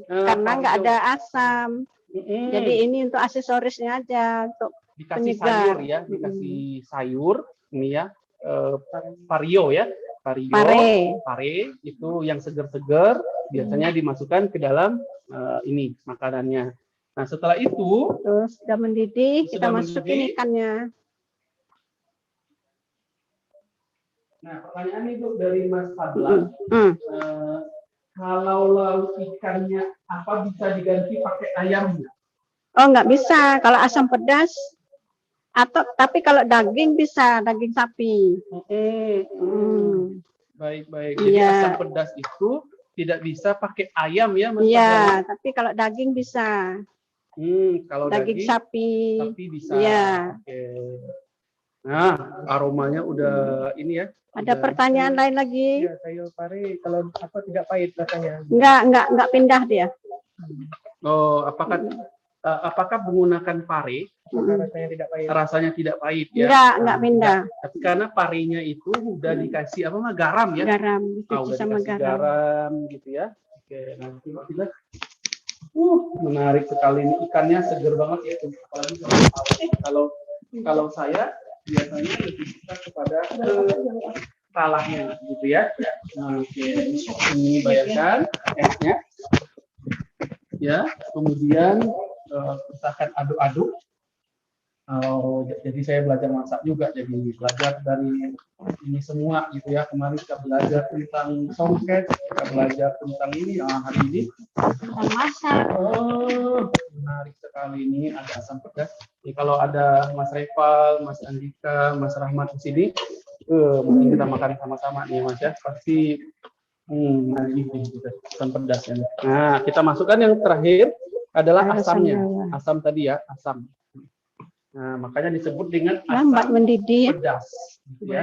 karena nggak vario. ada asam. Jadi ini untuk aksesorisnya aja, untuk dikasih penyegar. sayur ya, dikasih sayur ini ya, vario ya, vario, pare itu yang segar-segar biasanya dimasukkan ke dalam ini makanannya. Nah, setelah itu terus sudah mendidih, kita masukin ikannya. Nah, pertanyaan itu dari Mas Fadlan. Kalau lauk ikannya apa bisa diganti pakai ayam? Oh, nggak bisa. Kalau asam pedas atau tapi kalau daging bisa, daging sapi. Baik. Jadi asam pedas itu tidak bisa pakai ayam ya, Mas? Iya, tapi kalau daging bisa. Kalau daging sapi bisa. Iya. Oke. Nah, aromanya udah ini ya. Ada pertanyaan lain lagi? Iya, sayur pare kalau apa tidak pahit rasanya? Enggak pindah dia. Oh, apakah menggunakan pare rasanya tidak pahit? Rasanya tidak pahit ya? Enggak pindah. Tapi karena parenya itu udah dikasih apa mah garam ya? Garam, dicuci sama garam gitu ya. Oke, nanti kita menarik sekali ini, ikannya seger banget ya, apalagi kalau saya biasanya lebih suka kepada talahnya gitu ya. Nah, oke, ini bayangkan esnya ya, kemudian usahakan aduk-aduk. Jadi saya belajar masak juga, jadi belajar dari ini semua gitu ya. Kemarin kita belajar tentang songket, kita belajar tentang ini, hari ini masak. Menarik sekali ini, ada asam pedas. Jadi kalau ada Mas Reval, Mas Andika, Mas Rahmat di sini, mungkin kita makan sama-sama nih Mas ya. Pasti asam pedas ya. Nah, kita masukkan yang terakhir adalah asamnya. Asam tadi ya, asam. Nah, makanya disebut dengan asam lambat mendidih pedas. Ya.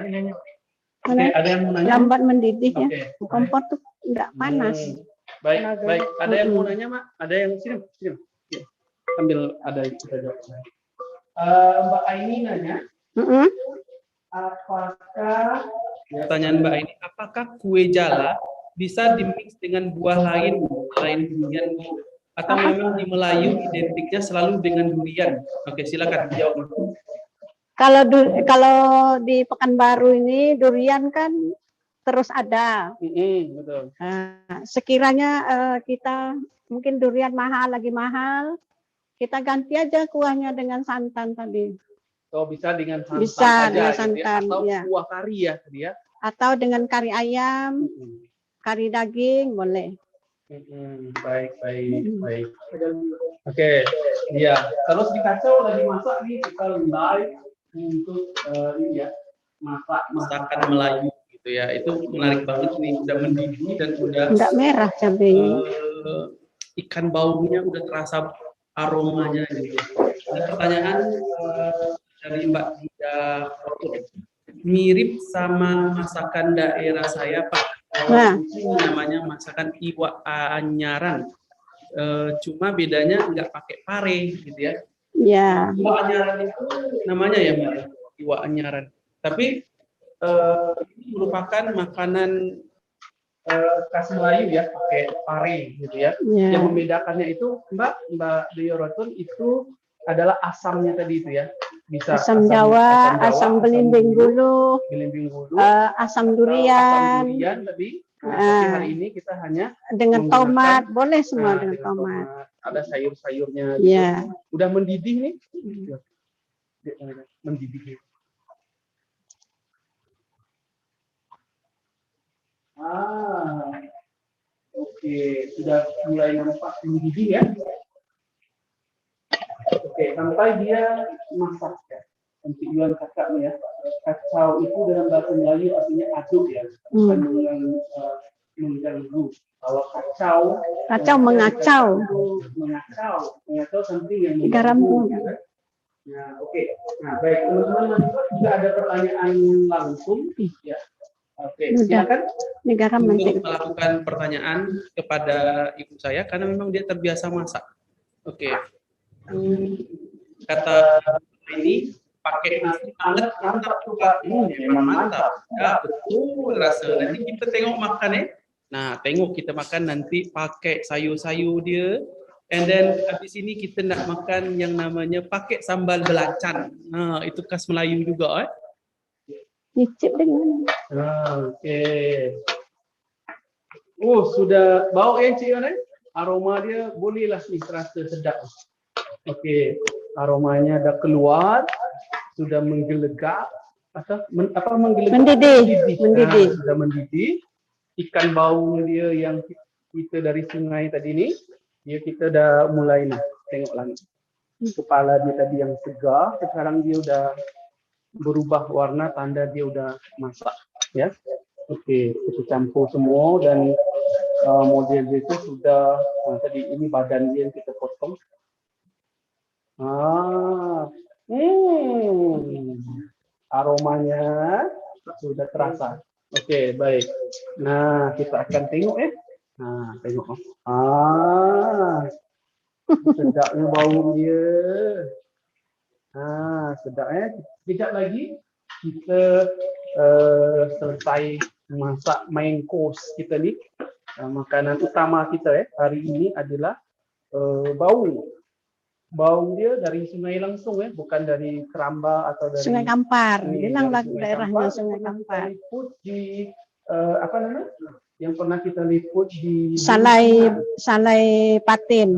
Oke, ada yang mau nanya? Lambat mendidih ya. Oke. Kompor tuh enggak panas. Baik. Ada yang mau nanya, Mak? Ada yang sini. Ya. Ambil ada yang kita jawab. Mbak Aini nanya, apakah pertanyaan Mbak Aini, apakah kue jala bisa dimix dengan buah lain selain durian? Atau memang di Melayu identiknya selalu dengan durian? Oke, silakan dijawab. Kalau di Pekanbaru ini durian kan terus ada. Betul. Nah, sekiranya kita mungkin durian lagi mahal, kita ganti aja kuahnya dengan santan tadi. Oh, bisa dengan santan bisa aja, dengan gitu santan, ya? Atau ya. kuah kari ya tadi ya? Atau dengan kari ayam, kari daging boleh. Baik. Oke, iya. Terus di kacau lagi masak nih, kita live untuk ini ya, masakan Melayu gitu ya. Itu menarik banget nih, udah mendidih dan udah enggak merah cabenya. Ikan baunya udah terasa aromanya gitu. Ada pertanyaan dari Mbak Ida. mirip sama masakan daerah saya, Pak. Nah. Ini namanya masakan iwak anyaran. Cuma bedanya nggak pakai pare gitu ya. Ya. Iwak anyaran itu namanya ya, Mbak, iwak anyaran. Tapi ini merupakan makanan khas Melayu ya, pakai pare gitu ya. Ya. Yang membedakannya itu Mbak Deyorotun itu adalah asamnya tadi itu ya. Bisa Asam Jawa, asam belimbing bulu, asam durian. Asam durian tadi. Tapi hari ini kita hanya dengan tomat, boleh semua dengan tomat. Ada sayur-sayurnya gitu. Ya. Udah mendidih nih. Mendidih. Oke, sudah mulai nampak mendidih ya. Oke, sampai dia masak ya. Tujuan kakak nih ya. Kacau itu dalam bahasa Melayu artinya aduk ya, bukan mengganggu. Kalau kacau mengacau. Mengacau something yang garam. Nah, oke. Nah, baik teman-teman, juga ada pertanyaan langsung ya. Oke, silakan untuk melakukan pertanyaan kepada ibu saya karena memang dia terbiasa masak. Oke. Kata ini pakai nasi hangat mantap tuh Pak. Memang mantap. Ya, betul rasa. Nanti kita tengok makan ya. Nah, tengok kita makan nanti pakai sayur-sayur dia. And then habis ini kita nak makan yang namanya pakai sambal belacan. Nah, itu khas Melayu juga Nyicip dengan. Oke. Sudah bau Cik Yon aroma dia bolehlah nih terasa sedap. Oke, aromanya dah keluar, sudah menggelegak atau mendidih. Sudah mendidih. Ikan bau dia yang kita dari sungai tadi ni, kita dah mulai nih tengok lagi. Kepala dia tadi yang segar, sekarang dia udah berubah warna, tanda dia udah masak ya. Oke, kita campur semua dan model dia itu sudah tadi ini badan dia yang kita potong. Aromanya sudah terasa. Oke, baik. Nah, kita akan tengok ya. Nah, tengok. Sedapnya bau dia. Sedap ya. Sekejap lagi kita selesai masak main course kita ni. Makanan utama kita hari ini adalah bau dia dari sungai langsung bukan dari Keramba atau dari Sungai Kampar. Bilang daerahnya Sungai Kampar. Liput di apa namanya? Yang pernah kita liput di Salai Patin.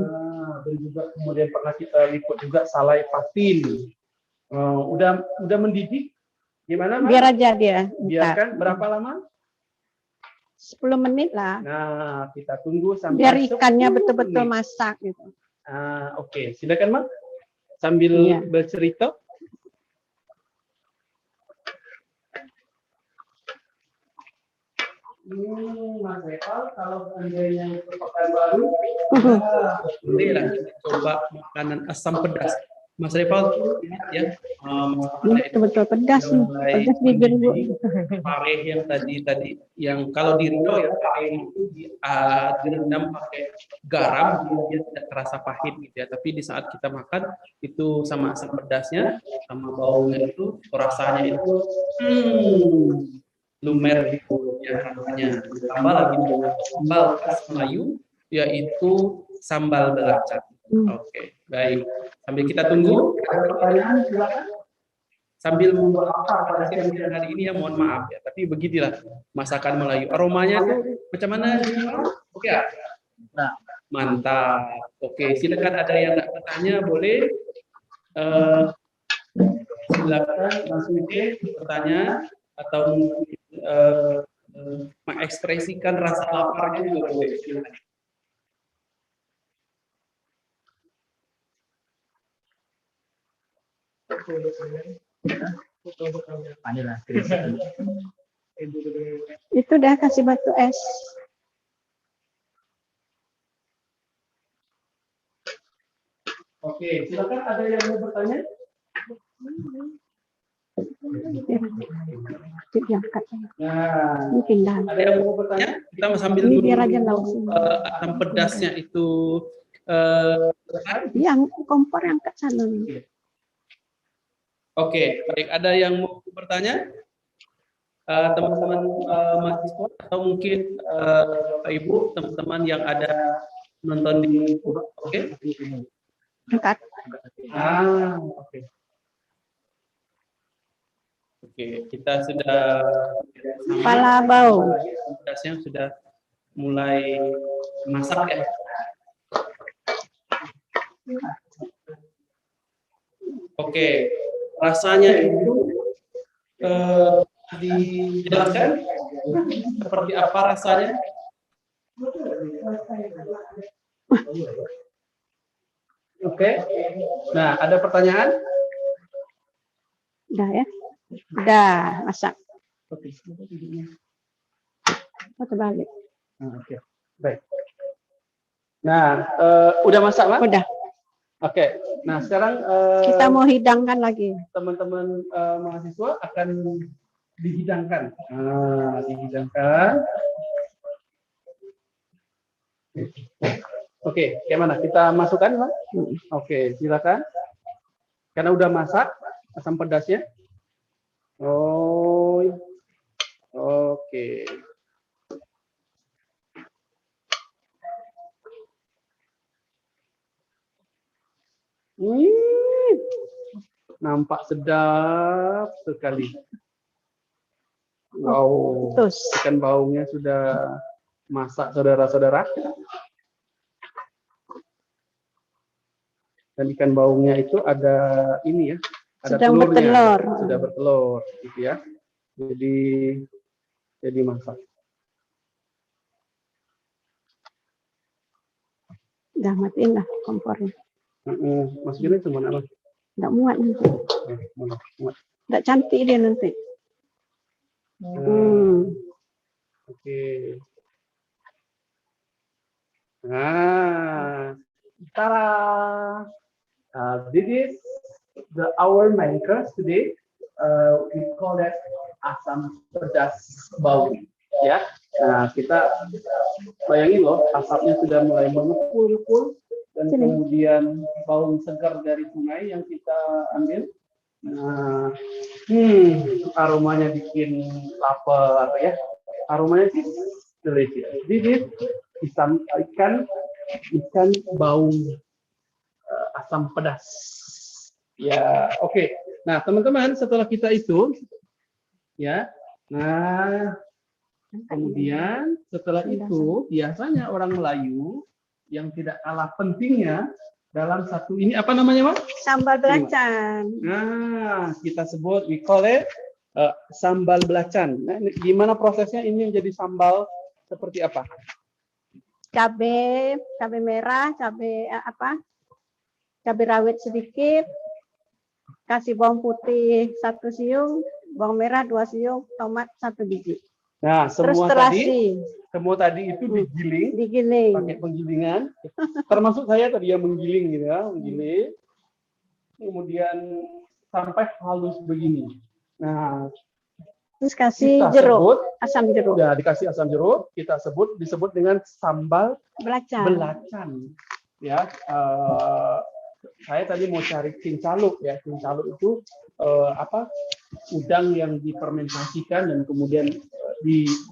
Dan juga kemudian pernah kita liput juga Salai Patin. Udah mendidih? Gimana, Mas? Biar aja dia. Biarkan berapa lama? 10 menit lah. Nah, kita tunggu sampai biar ikannya betul-betul masak gitu. Oke, silakan Mak. Sambil bercerita. Mas Repal, kalau seandainya pekan baru, bolehlah kita coba makanan asam pedas. Mas Repal ya, betul-betul pedas nih. Pedas bibir gua. Pare yang tadi yang kalau di Riau ya pare itu direndam pakai garam, dia tidak terasa pahit gitu ya. Tapi di saat kita makan itu sama asam pedasnya, sama baunya itu rasanya itu lumer itu ya namanya. Tambah lagi dengan sambal khas Melayu yaitu sambal belacan. Oke, baik. Sambil kita tunggu, ada pertanyaan silakan. Sambil membuat lapar pada siang hari ini ya, mohon maaf ya. Tapi begitulah masakan Melayu. Aromanya tuh macam mana? Oke ya? Nah, mantap. Oke, silakan ada yang nak bertanya boleh. Silakan langsung bertanya atau mengekspresikan rasa laparnya juga boleh. Silakan. Itu dah kasih batu es. Oke, silakan ada yang mau bertanya? Diangkat. Nah, Ini pindah. ada yang mau bertanya? Kita sambil Ini nunggu biar aja lauk semua. asam pedasnya itu Yang kompor yang angkat sana. oke, baik. Ada yang mau bertanya? Teman-teman mahasiswa atau mungkin Bapak Ibu, teman-teman yang ada nonton di YouTube. Oke? Angkat. Oke. Oke, kita sudah Kepala bau. pedasnya sudah mulai masak ya. Oke, rasanya itu dijelaskan seperti apa rasanya? Oke, nah ada pertanyaan? Udah ya. Udah masak. Oke. Oh, terbalik. Oke, baik. Nah, udah masak, Mas? Udah. Oke, nah sekarang Kita mau hidangkan lagi. teman-teman mahasiswa akan dihidangkan. Nah, dihidangkan. Oke, gimana? Kita masukkan, Pak? Oke, silakan. Karena udah masak asam pedasnya. Oh, oke. Nampak sedap sekali. Wow, Terus. ikan baungnya sudah masak, saudara-saudara. Dan ikan baungnya itu ada ini ya, ada Sedang telurnya. bertelur. Sudah bertelur, gitu ya. Jadi masak. Udah matiin lah kompornya. Masukin itu mana? Nggak muat nanti. Muat. Nggak cantik dia nanti. Oke. Nah, tara. This is our main course today. We call that asam pedas bawang. Ya. Nah, kita bayangin loh, asapnya sudah mulai mengepul-ngepul dan kemudian bau segar dari sungai yang kita ambil. Nah, aromanya bikin lapar ya. Aromanya sih delicious. This is ikan baung asam pedas. Ya, oke. Nah, teman-teman, setelah kita itu ya. Nah, kemudian setelah itu biasanya orang Melayu yang tidak kalah pentingnya dalam satu ini apa namanya, Mas? Sambal belacan. Nah, kita sebut we call it sambal belacan. Nah, ini gimana prosesnya ini menjadi sambal seperti apa? Cabai merah, cabai rawit sedikit, kasih bawang putih 1 siung, bawang merah 2 siung, tomat 1 biji. Nah, Terus terasi. Semua tadi itu Digiling. pakai penggilingan. Termasuk saya tadi yang menggiling gitu ya, menggiling. Kemudian sampai halus begini. Nah, Terus kasih jeruk, asam jeruk. Ya, dikasih asam jeruk, disebut dengan sambal Belacan. Ya, saya tadi mau cari cincaluk ya. Cincaluk itu udang yang difermentasikan dan kemudian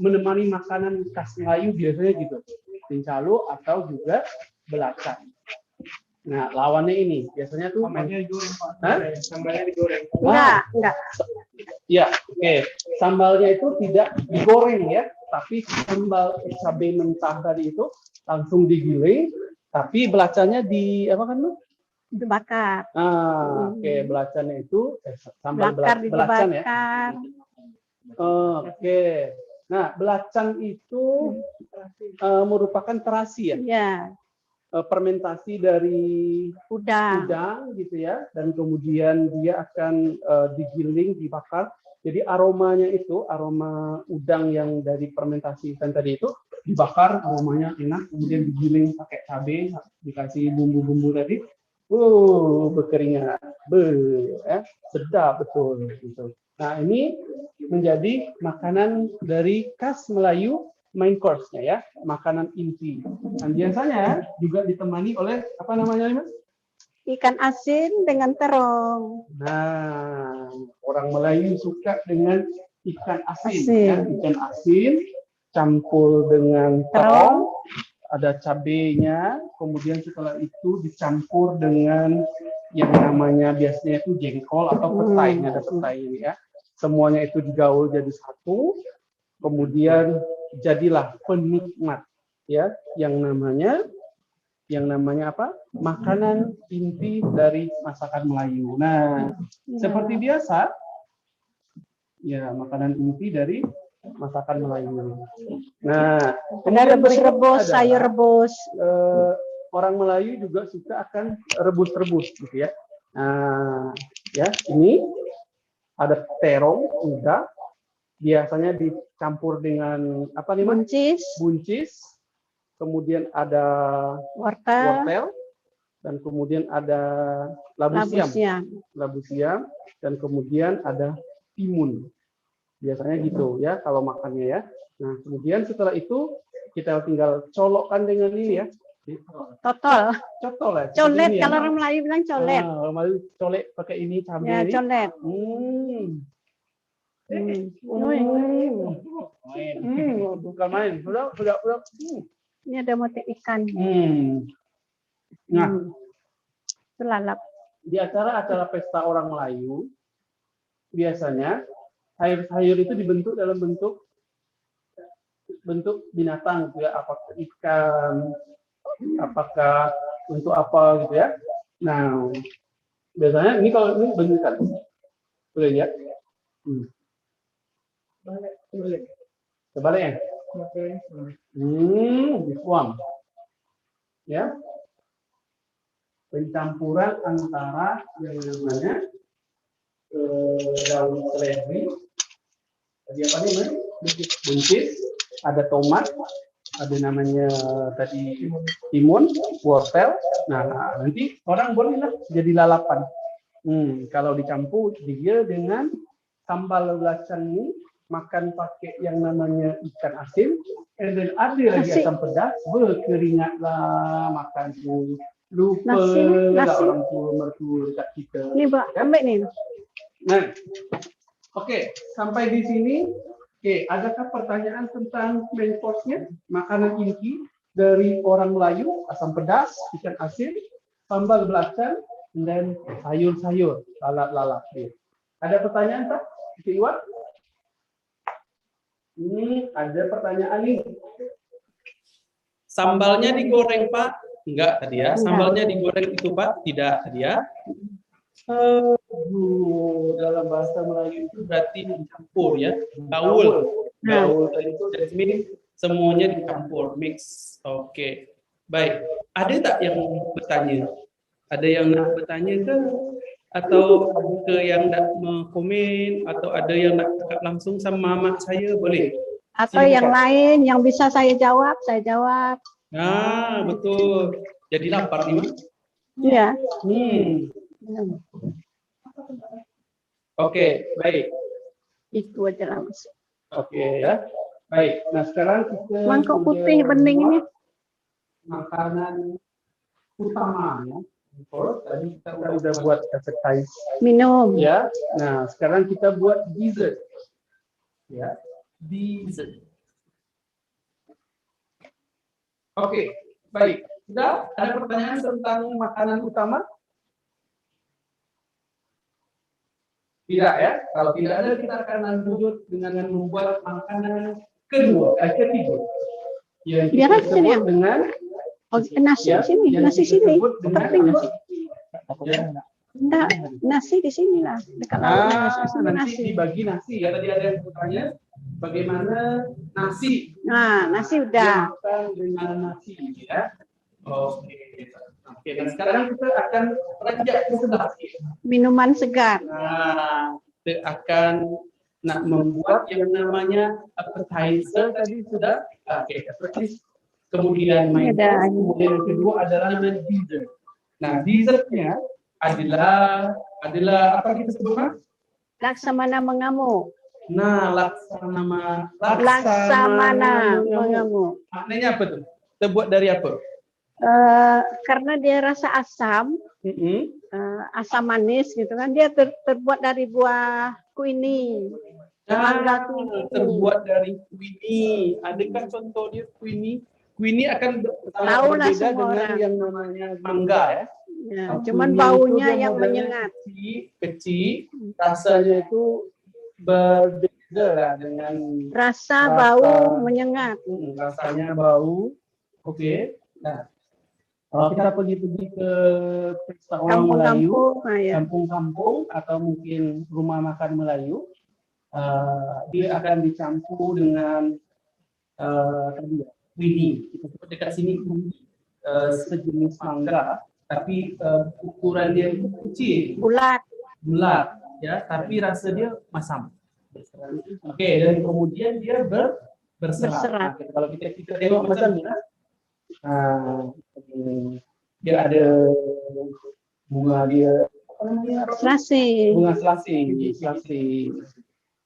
menemani makanan khas Melayu biasanya gitu. Cincaluk atau juga belacan. Nah, lawannya ini biasanya tuh sambalnya digoreng, Pak. Sambalnya digoreng. Enggak. Ya, oke. Sambalnya itu tidak digoreng ya, tapi sambal cabai mentah tadi itu langsung digiling, tapi belacannya Dibakar. Oke, belacannya itu sambal belacan ya. Oke. Nah, belacan itu merupakan terasi ya. Ya. Fermentasi dari udang gitu ya, dan kemudian dia akan digiling, dibakar. Jadi aromanya itu aroma udang yang dari fermentasi ikan tadi itu dibakar, aromanya enak, kemudian digiling pakai cabai, dikasih bumbu-bumbu tadi. Berkeringat, sedap betul gitu. Nah, ini menjadi makanan dari khas Melayu, main course-nya ya, makanan inti. Dan biasanya juga ditemani oleh apa namanya, Mas? Ikan asin dengan terong. Nah, orang Melayu suka dengan ikan asin. Asin. Ya. Ikan asin campur dengan terong, ada cabenya, kemudian setelah itu dicampur dengan yang namanya biasanya itu jengkol atau petai. Ada petai ini ya. Semuanya itu digaul jadi satu, kemudian jadilah penikmat ya yang namanya apa? Makanan inti dari masakan Melayu. Nah, seperti biasa, ya makanan inti dari masakan Melayu. Nah, Ada rebus-rebus, sayur rebus. Orang Melayu juga suka akan rebus-rebus, gitu ya. Nah, ya ini ada terong, udah biasanya dicampur dengan apa nih? Buncis. Kemudian ada wortel, dan kemudian ada labu siam, dan kemudian ada timun. Biasanya gitu ya kalau makannya ya. Nah, kemudian setelah itu kita tinggal colokkan dengan ini ya. Cotol ya. Colet, ya. kalau orang Melayu bilang colet. Orang Melayu colek pakai ini cabai Ya, ini. colet. Bukan main. Sudah. Ini ada motif ikan. Nah, Selalap. di acara-acara pesta orang Melayu, biasanya sayur-sayur itu dibentuk dalam bentuk binatang, gitu ya. Apakah ikan, apakah untuk apa, gitu ya. Nah, biasanya ini kalau ini bentuk ikan, boleh ya. Kebalik ya. Disuam. Ya. Pencampuran antara yang namanya daun seledri, tadi apa namanya? Buncis, ada tomat, ada namanya tadi timun, wortel. Nah, nanti orang bolehlah jadi lalapan. Kalau dicampur dia dengan sambal belacan ini, makan pakai yang namanya ikan asin, dan ada lagi asam pedas, berkeringat lah makan tuh. Lupa nasi. Orang tua mertua dekat kita. Ini Mbak, ambil nih. Nah, oke, sampai di sini. Oke, adakah pertanyaan tentang main course-nya? Makanan inti dari orang Melayu, asam pedas, ikan asin, sambal belacan, dan sayur-sayur, lalat-lalat. Ada pertanyaan, Pak? Iwan? Ini ada pertanyaan nih. Sambalnya digoreng, Pak? Enggak tadi ya. Sambalnya digoreng itu, Pak? Tidak tadi ya. Dalam bahasa Melayu itu Berarti dicampur ya. Gaul tadi itu jasmine semuanya dicampur, mix. Oke. Baik. Ada tak yang bertanya? Ada yang nak bertanya ke? Atau ke yang nak komen, atau ada yang nak cakap langsung sama mak saya, boleh? Atau yang lain yang bisa saya jawab, saya jawab. Nah, betul. Jadi lapar nih, Mak. Iya. Oke, baik. Itu aja lah, Mas. Oke ya. Baik. Nah, sekarang kita Mangkok putih bening ini. Makanan utama ya. Tadi kita udah buat appetizer. Minum. Ya. Nah, sekarang kita buat dessert. Ya. Dessert. Oke, baik. Sudah ada pertanyaan tentang makanan utama? Tidak ya. Kalau tidak ada, kita akan lanjut dengan membuat makanan ketiga. Yang kita sebut dengan nasi ya, sini, nasi sini. Seperti ya. Enggak, nasi di sini lah. Dekat laut nanti dibagi nasi ya. Tadi ada yang bertanya bagaimana nasi. Nah, nasi udah. Makan dengan nasi ya. Oke, dan sekarang kita akan beranjak ke sebelah. Minuman segar. Nah, kita akan membuat yang namanya appetizer tadi sudah. Oke, appetizer. Kemudian kemudian yang kedua adalah namanya dessert. Nah, dessertnya adalah apa kita sebutkan? Laksamana mengamuk. Nah, Laksamana mengamuk. Maknanya apa tuh? Terbuat dari apa? Karena dia rasa asam, asam manis gitu kan, dia terbuat dari buah kuini. Mangga kuini. Terbuat dari kuini. Adakah contoh dia kuini? Kuini akan Tahu lah berbeda semua dengan orang. yang namanya mangga ya. Ya, Kuini cuman itu baunya dia yang modelnya menyengat. kecil, rasanya itu berbeda lah dengan Rasa bau menyengat. rasanya bau. Oke. Nah, kalau kita pergi ke pesta orang Melayu, Kampung-kampung, ya. kampung-kampung atau mungkin rumah makan Melayu, dia akan dicampur dengan tadi ya, kuini. Kita sebut dekat sini sejenis mangga, tapi ukurannya itu kecil, Bulat. ya, tapi rasa dia masam. Oke, dan kemudian dia berserat. Nah, kalau kita tengok macam ni, dia ada bunga dia, apa namanya? Selasi. Bunga selasi.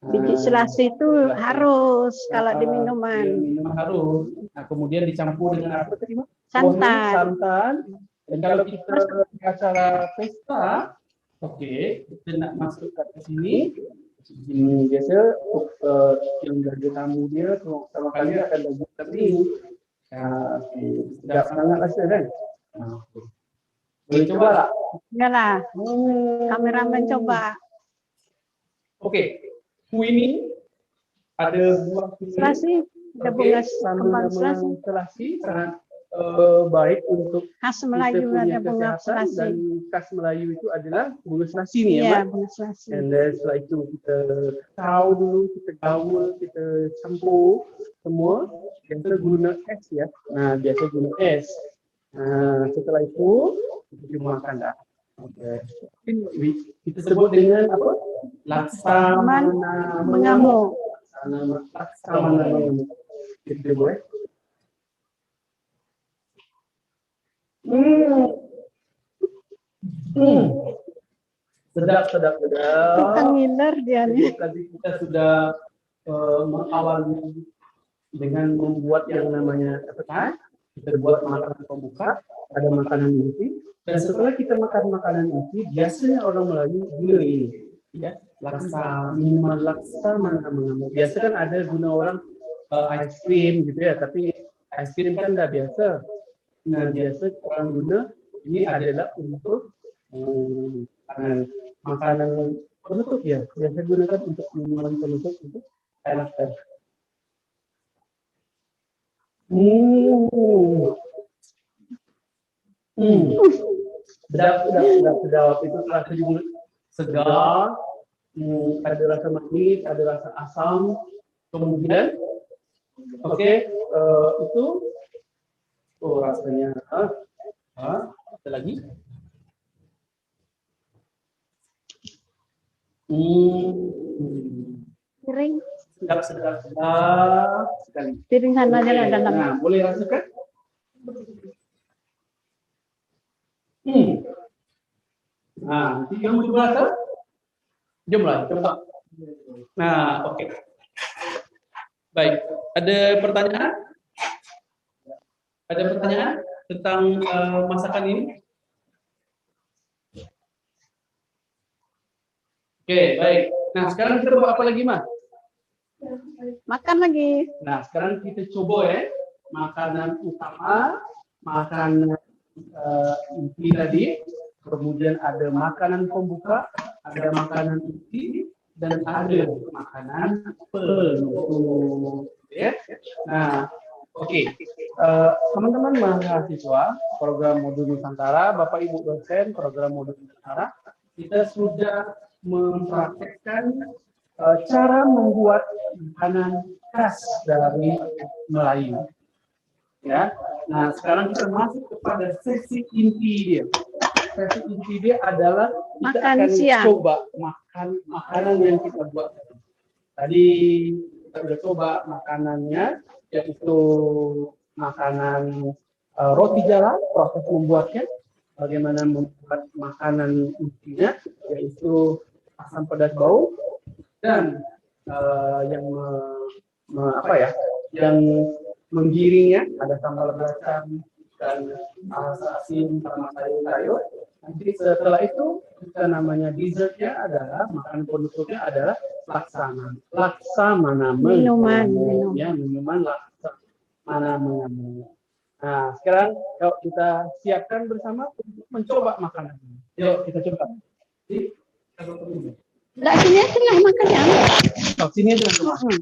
Biji selasi itu harus kalau di minuman. Minuman harus. Nah, kemudian dicampur dengan apa tadi, Mak? Santan. Dan kalau kita di acara pesta, oke, kita nak masuk ke sini. Ini biasa untuk yang jaga tamu dia, pertama kali akan bagi tepung. Sedap sangat rasa kan? Boleh coba tak? Enggaklah. Kameramen coba. Oke, kuini ada buah kuini. Selasi, ada bunga kembang selasi. Selasi sangat baik untuk Khas kita Melayu punya ada bunga kesehatan, dan selasi. khas Melayu itu adalah bunga selasi ni ya, Iya, Mak? bunga selasi. And then setelah itu kita kau dulu, kita gaul, kita campur semua. Biasa guna es ya. Nah, biasa guna es. Setelah itu kita makan dah. Okay. Kita sebut dengan apa? Laksamana Mengamuk. Laksamana mengamuk. Kita boleh. Sedap. Tukang ngiler dia nih. Tadi kita sudah mengawali dengan membuat yang namanya apa? Kita buat makanan pembuka, ada makanan inti, dan setelah kita makan makanan inti, biasanya orang Melayu guna ini, ya, minuman laksamana mengamuk. Biasa kan ada guna orang ice cream gitu ya, tapi ice cream kan dah biasa. Nah, biasa orang guna ini adalah untuk makanan penutup ya. Biasa gunakan untuk minuman penutup untuk enak. Sedap. Itu rasa juga segar, ada rasa manis, ada rasa asam. Kemudian, itu rasanya. Ada lagi. Piring. Sedap sekali. Piring sana aja lah dalam. Nah, boleh rasakan? Nah, nanti kamu coba rasa. Jomlah, coba. Nah, oke. Baik, ada pertanyaan? Ada pertanyaan tentang masakan ini? Oke, baik. Nah, sekarang kita buat apa lagi, Mas? Makan lagi. Nah, sekarang kita coba ya, makanan utama, makanan inti tadi, kemudian ada makanan pembuka, ada makanan inti, dan ada makanan penutup. Ya. Nah, oke. Teman-teman mahasiswa program modul Nusantara, Bapak Ibu dosen program modul Nusantara, kita sudah mempraktekkan cara membuat makanan khas dari Melayu. Ya. Nah, sekarang kita masuk kepada sesi inti dia. Sesi inti dia adalah kita Makan akan siang. coba makan makanan yang kita buat. Tadi kita sudah coba makanannya, yaitu makanan roti jala, proses membuatnya, bagaimana membuat makanan intinya, yaitu asam pedas bau, dan yang yang menggiringnya ada sambal belacan dan asin sama sayur-sayur. Nanti setelah itu kita namanya dessertnya adalah makan penutupnya adalah laksamana Minuman. ya, minuman laksamana. Nah, sekarang yuk kita siapkan bersama untuk mencoba makanan ini. Yuk kita coba. Enggak, sini aja lah makannya. Oh, sini aja langsung.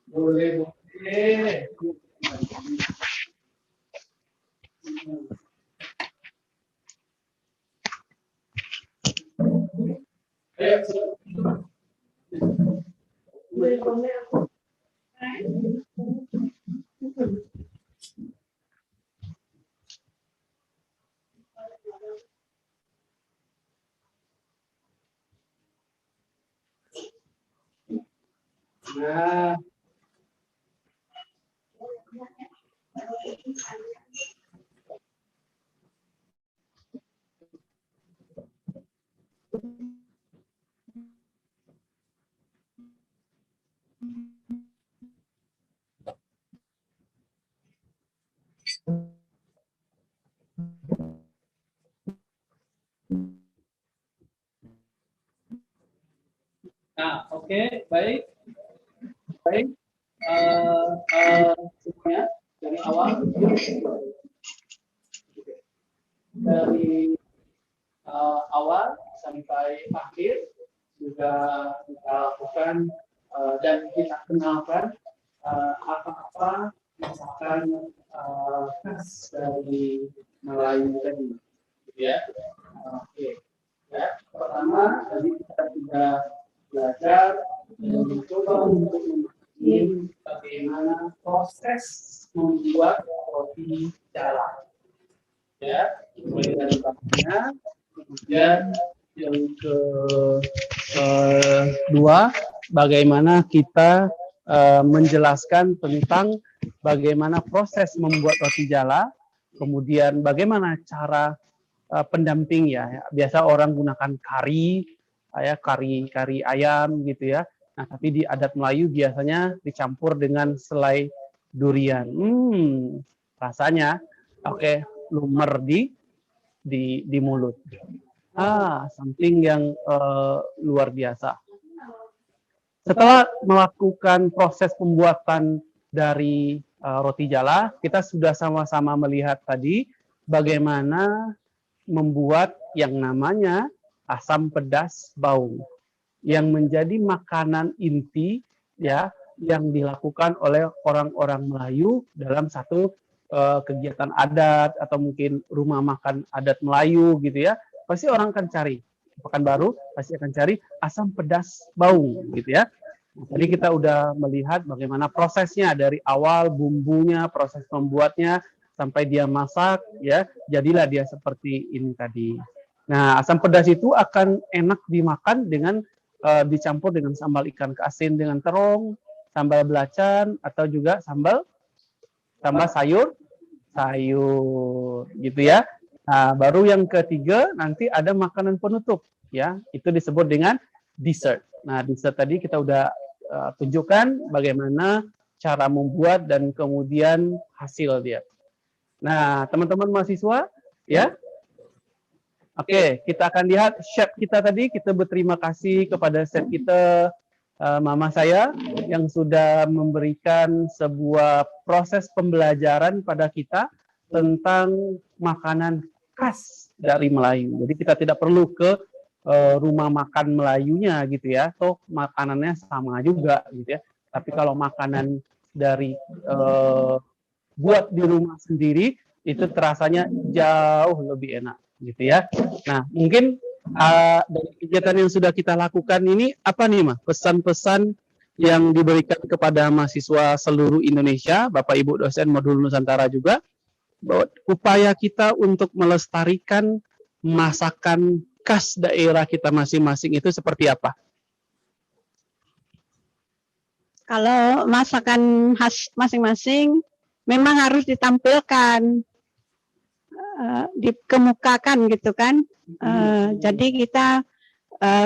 Boleh. Nah, oke, baik. Semuanya dari awal sampai akhir juga kita lakukan dan kita kenalkan apa-apa masakan khas dari Melayu tadi, gitu ya. Oke. Ya, pertama tadi kita sudah belajar dan mencoba untuk memahami bagaimana proses membuat roti jala. Ya, mulai dari bahannya, kemudian yang kedua, bagaimana kita menjelaskan tentang bagaimana proses membuat roti jala, kemudian bagaimana cara pendamping ya. Biasa orang gunakan kari ayam gitu ya. Nah, tapi di adat Melayu biasanya dicampur dengan selai durian. Rasanya oke, lumer di mulut. Something yang luar biasa. Setelah melakukan proses pembuatan dari roti jala, kita sudah sama-sama melihat tadi bagaimana membuat yang namanya asam pedas baung, yang menjadi makanan inti ya yang dilakukan oleh orang-orang Melayu dalam satu kegiatan adat atau mungkin rumah makan adat Melayu gitu ya. Pasti orang akan cari, Pekanbaru pasti akan cari asam pedas baung gitu ya. Jadi kita udah melihat bagaimana prosesnya dari awal bumbunya, proses membuatnya sampai dia masak ya, jadilah dia seperti ini tadi. Nah, asam pedas itu akan enak dimakan dengan dicampur dengan sambal ikan asin dengan terong, sambal belacan atau juga sambal sayur gitu ya. Nah, baru yang ketiga nanti ada makanan penutup ya, itu disebut dengan dessert. Nah, dessert tadi kita udah tunjukkan bagaimana cara membuat dan kemudian hasil dia. Nah, teman-teman mahasiswa ya. Oke, kita akan lihat chef kita tadi. Kita berterima kasih kepada chef kita, mama saya, yang sudah memberikan sebuah proses pembelajaran pada kita tentang makanan khas dari Melayu. Jadi kita tidak perlu ke rumah makan Melayunya gitu ya, toh makanannya sama juga gitu ya. Tapi kalau makanan dari buat di rumah sendiri itu terasanya jauh lebih enak gitu ya. Nah, mungkin dari kegiatan yang sudah kita lakukan ini apa nih Mas pesan-pesan yang diberikan kepada mahasiswa seluruh Indonesia, Bapak Ibu dosen modul Nusantara juga, bahwa upaya kita untuk melestarikan masakan khas daerah kita masing-masing itu seperti apa? Kalau masakan khas masing-masing memang harus ditampilkan, dikemukakan gitu kan. Jadi kita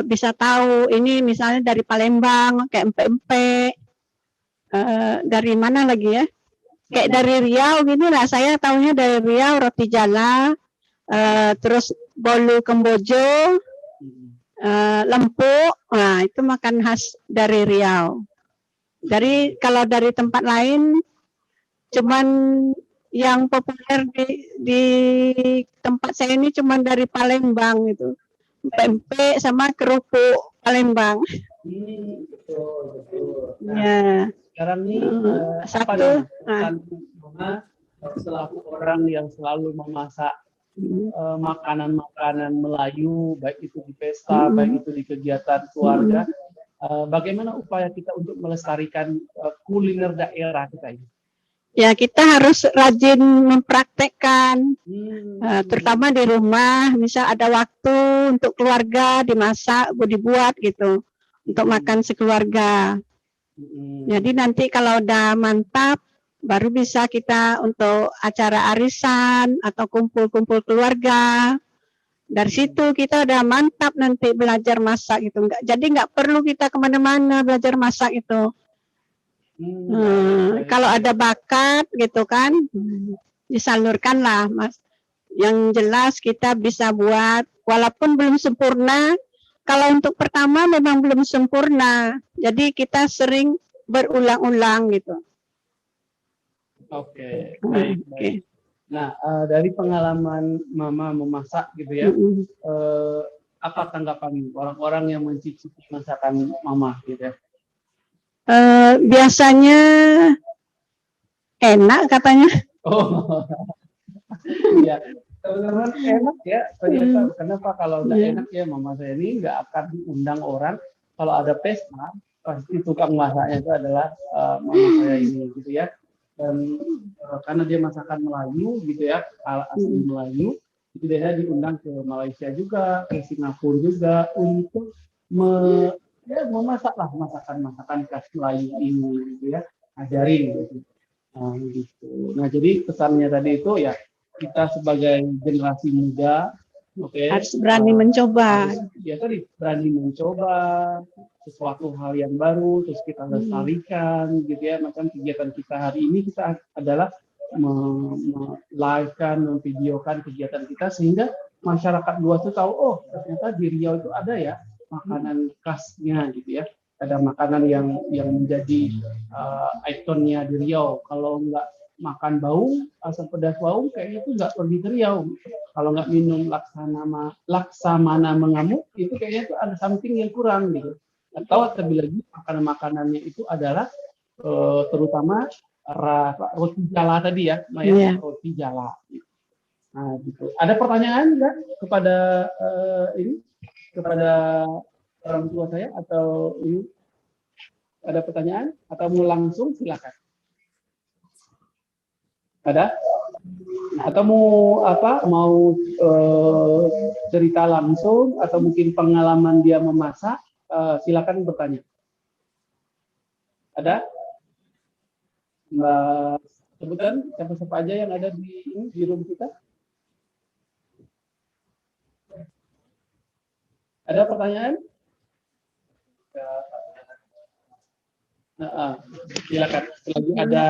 bisa tahu ini misalnya dari Palembang kayak empek-empek, dari mana lagi ya? Kayak dari Riau gini lah, saya tahunya dari Riau roti jala, terus bolu kembojo, lempuk, nah itu makan khas dari Riau. Dari kalau dari tempat lain, cuman yang populer di tempat saya ini cuman dari Palembang itu, pempek sama kerupuk Palembang. Betul. Nah, Ya, sekarang nih apa satu. nih Nah, pesan Mama selaku orang yang selalu memasak makanan-makanan Melayu, baik itu di pesta, baik itu di kegiatan keluarga. Bagaimana upaya kita untuk melestarikan kuliner daerah kita ini? ya kita harus rajin mempraktekkan, terutama di rumah. Misal ada waktu untuk keluarga dimasak, dibuat gitu, untuk makan sekeluarga. Jadi nanti kalau udah mantap, baru bisa kita untuk acara arisan atau kumpul-kumpul keluarga. Dari situ kita udah mantap nanti belajar masak gitu. Jadi nggak perlu kita kemana-mana belajar masak itu. Kalau ada bakat gitu kan, disalurkan lah, Mas. Yang jelas kita bisa buat, walaupun belum sempurna. Kalau untuk pertama memang belum sempurna, jadi kita sering berulang-ulang gitu. Oke, baik. Nah, dari pengalaman Mama memasak gitu ya, apa tanggapan orang-orang yang mencicipi masakan Mama gitu ya? Biasanya enak katanya. Oh, iya. Teman-teman enak ya ternyata. Kenapa kalau udah enak ya Mama saya ini nggak akan diundang orang. Kalau ada pesta pasti tukang masaknya itu adalah Mama saya ini gitu ya. Dan karena dia masakan Melayu gitu ya, asli Melayu, itu dia diundang ke Malaysia juga, ke Singapura juga untuk memasak lah masakan-masakan khas Melayu ini gitu ya, ajarin gitu. Gitu. Nah jadi pesannya tadi itu ya kita sebagai generasi muda, harus berani mencoba. Tadi berani mencoba sesuatu hal yang baru, terus kita lestarikan gitu ya. Macam kegiatan kita hari ini kita adalah live-kan, memvideokan kegiatan kita sehingga masyarakat luas itu tahu, oh ternyata di Riau itu ada ya makanan khasnya gitu ya. Ada makanan yang menjadi ikonnya di Riau. Kalau nggak makan baung, asam pedas baung, kayaknya itu nggak pergi ke Riau. Kalau nggak minum laksamana mengamuk, itu kayaknya itu ada something yang kurang gitu. Atau terlebih lagi makanan-makanannya itu adalah terutama roti jala tadi ya, Maya, roti jala. Nah, gitu. Ada pertanyaan nggak kepada kepada orang tua saya atau ini? Ada pertanyaan atau mau langsung silakan. Ada? Atau mau cerita langsung atau mungkin pengalaman dia memasak, silakan bertanya. Ada? Mbak sebutkan siapa-siapa aja yang ada di room kita. Ada pertanyaan? Silakan. Lagi ada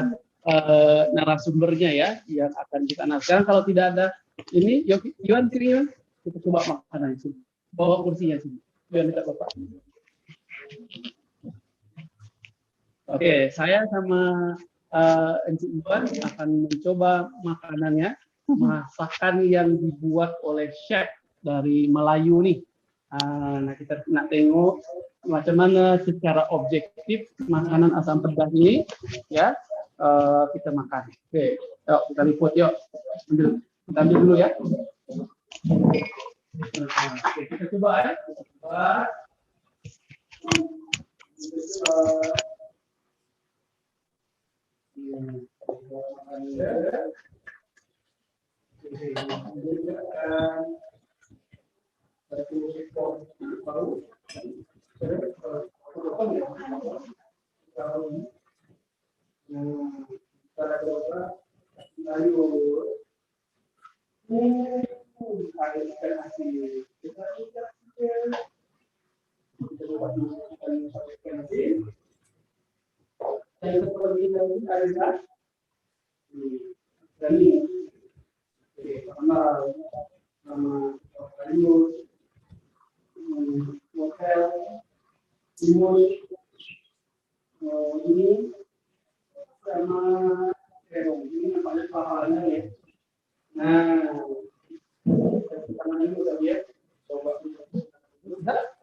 narasumbernya ya yang akan kita sekarang kalau tidak ada ini Yuan sini kita coba makanan sini. Bawa kursinya sini. Biar minta Bapak. Oke, saya sama Encik Yuan akan mencoba makanannya, masakan yang dibuat oleh chef dari Melayu nih. Nah, kita nak tengok macam mana secara objektif makanan asam pedas ini ya kita makan. Oke, yuk kita liput yuk. Kita ambil dulu ya. Oke, kita coba ya. Yang seperti tadi ada dari karena nama kayu hotel ini sama ini paling pahalanya ya. Nah, tangan ini udah ya. Coba udah.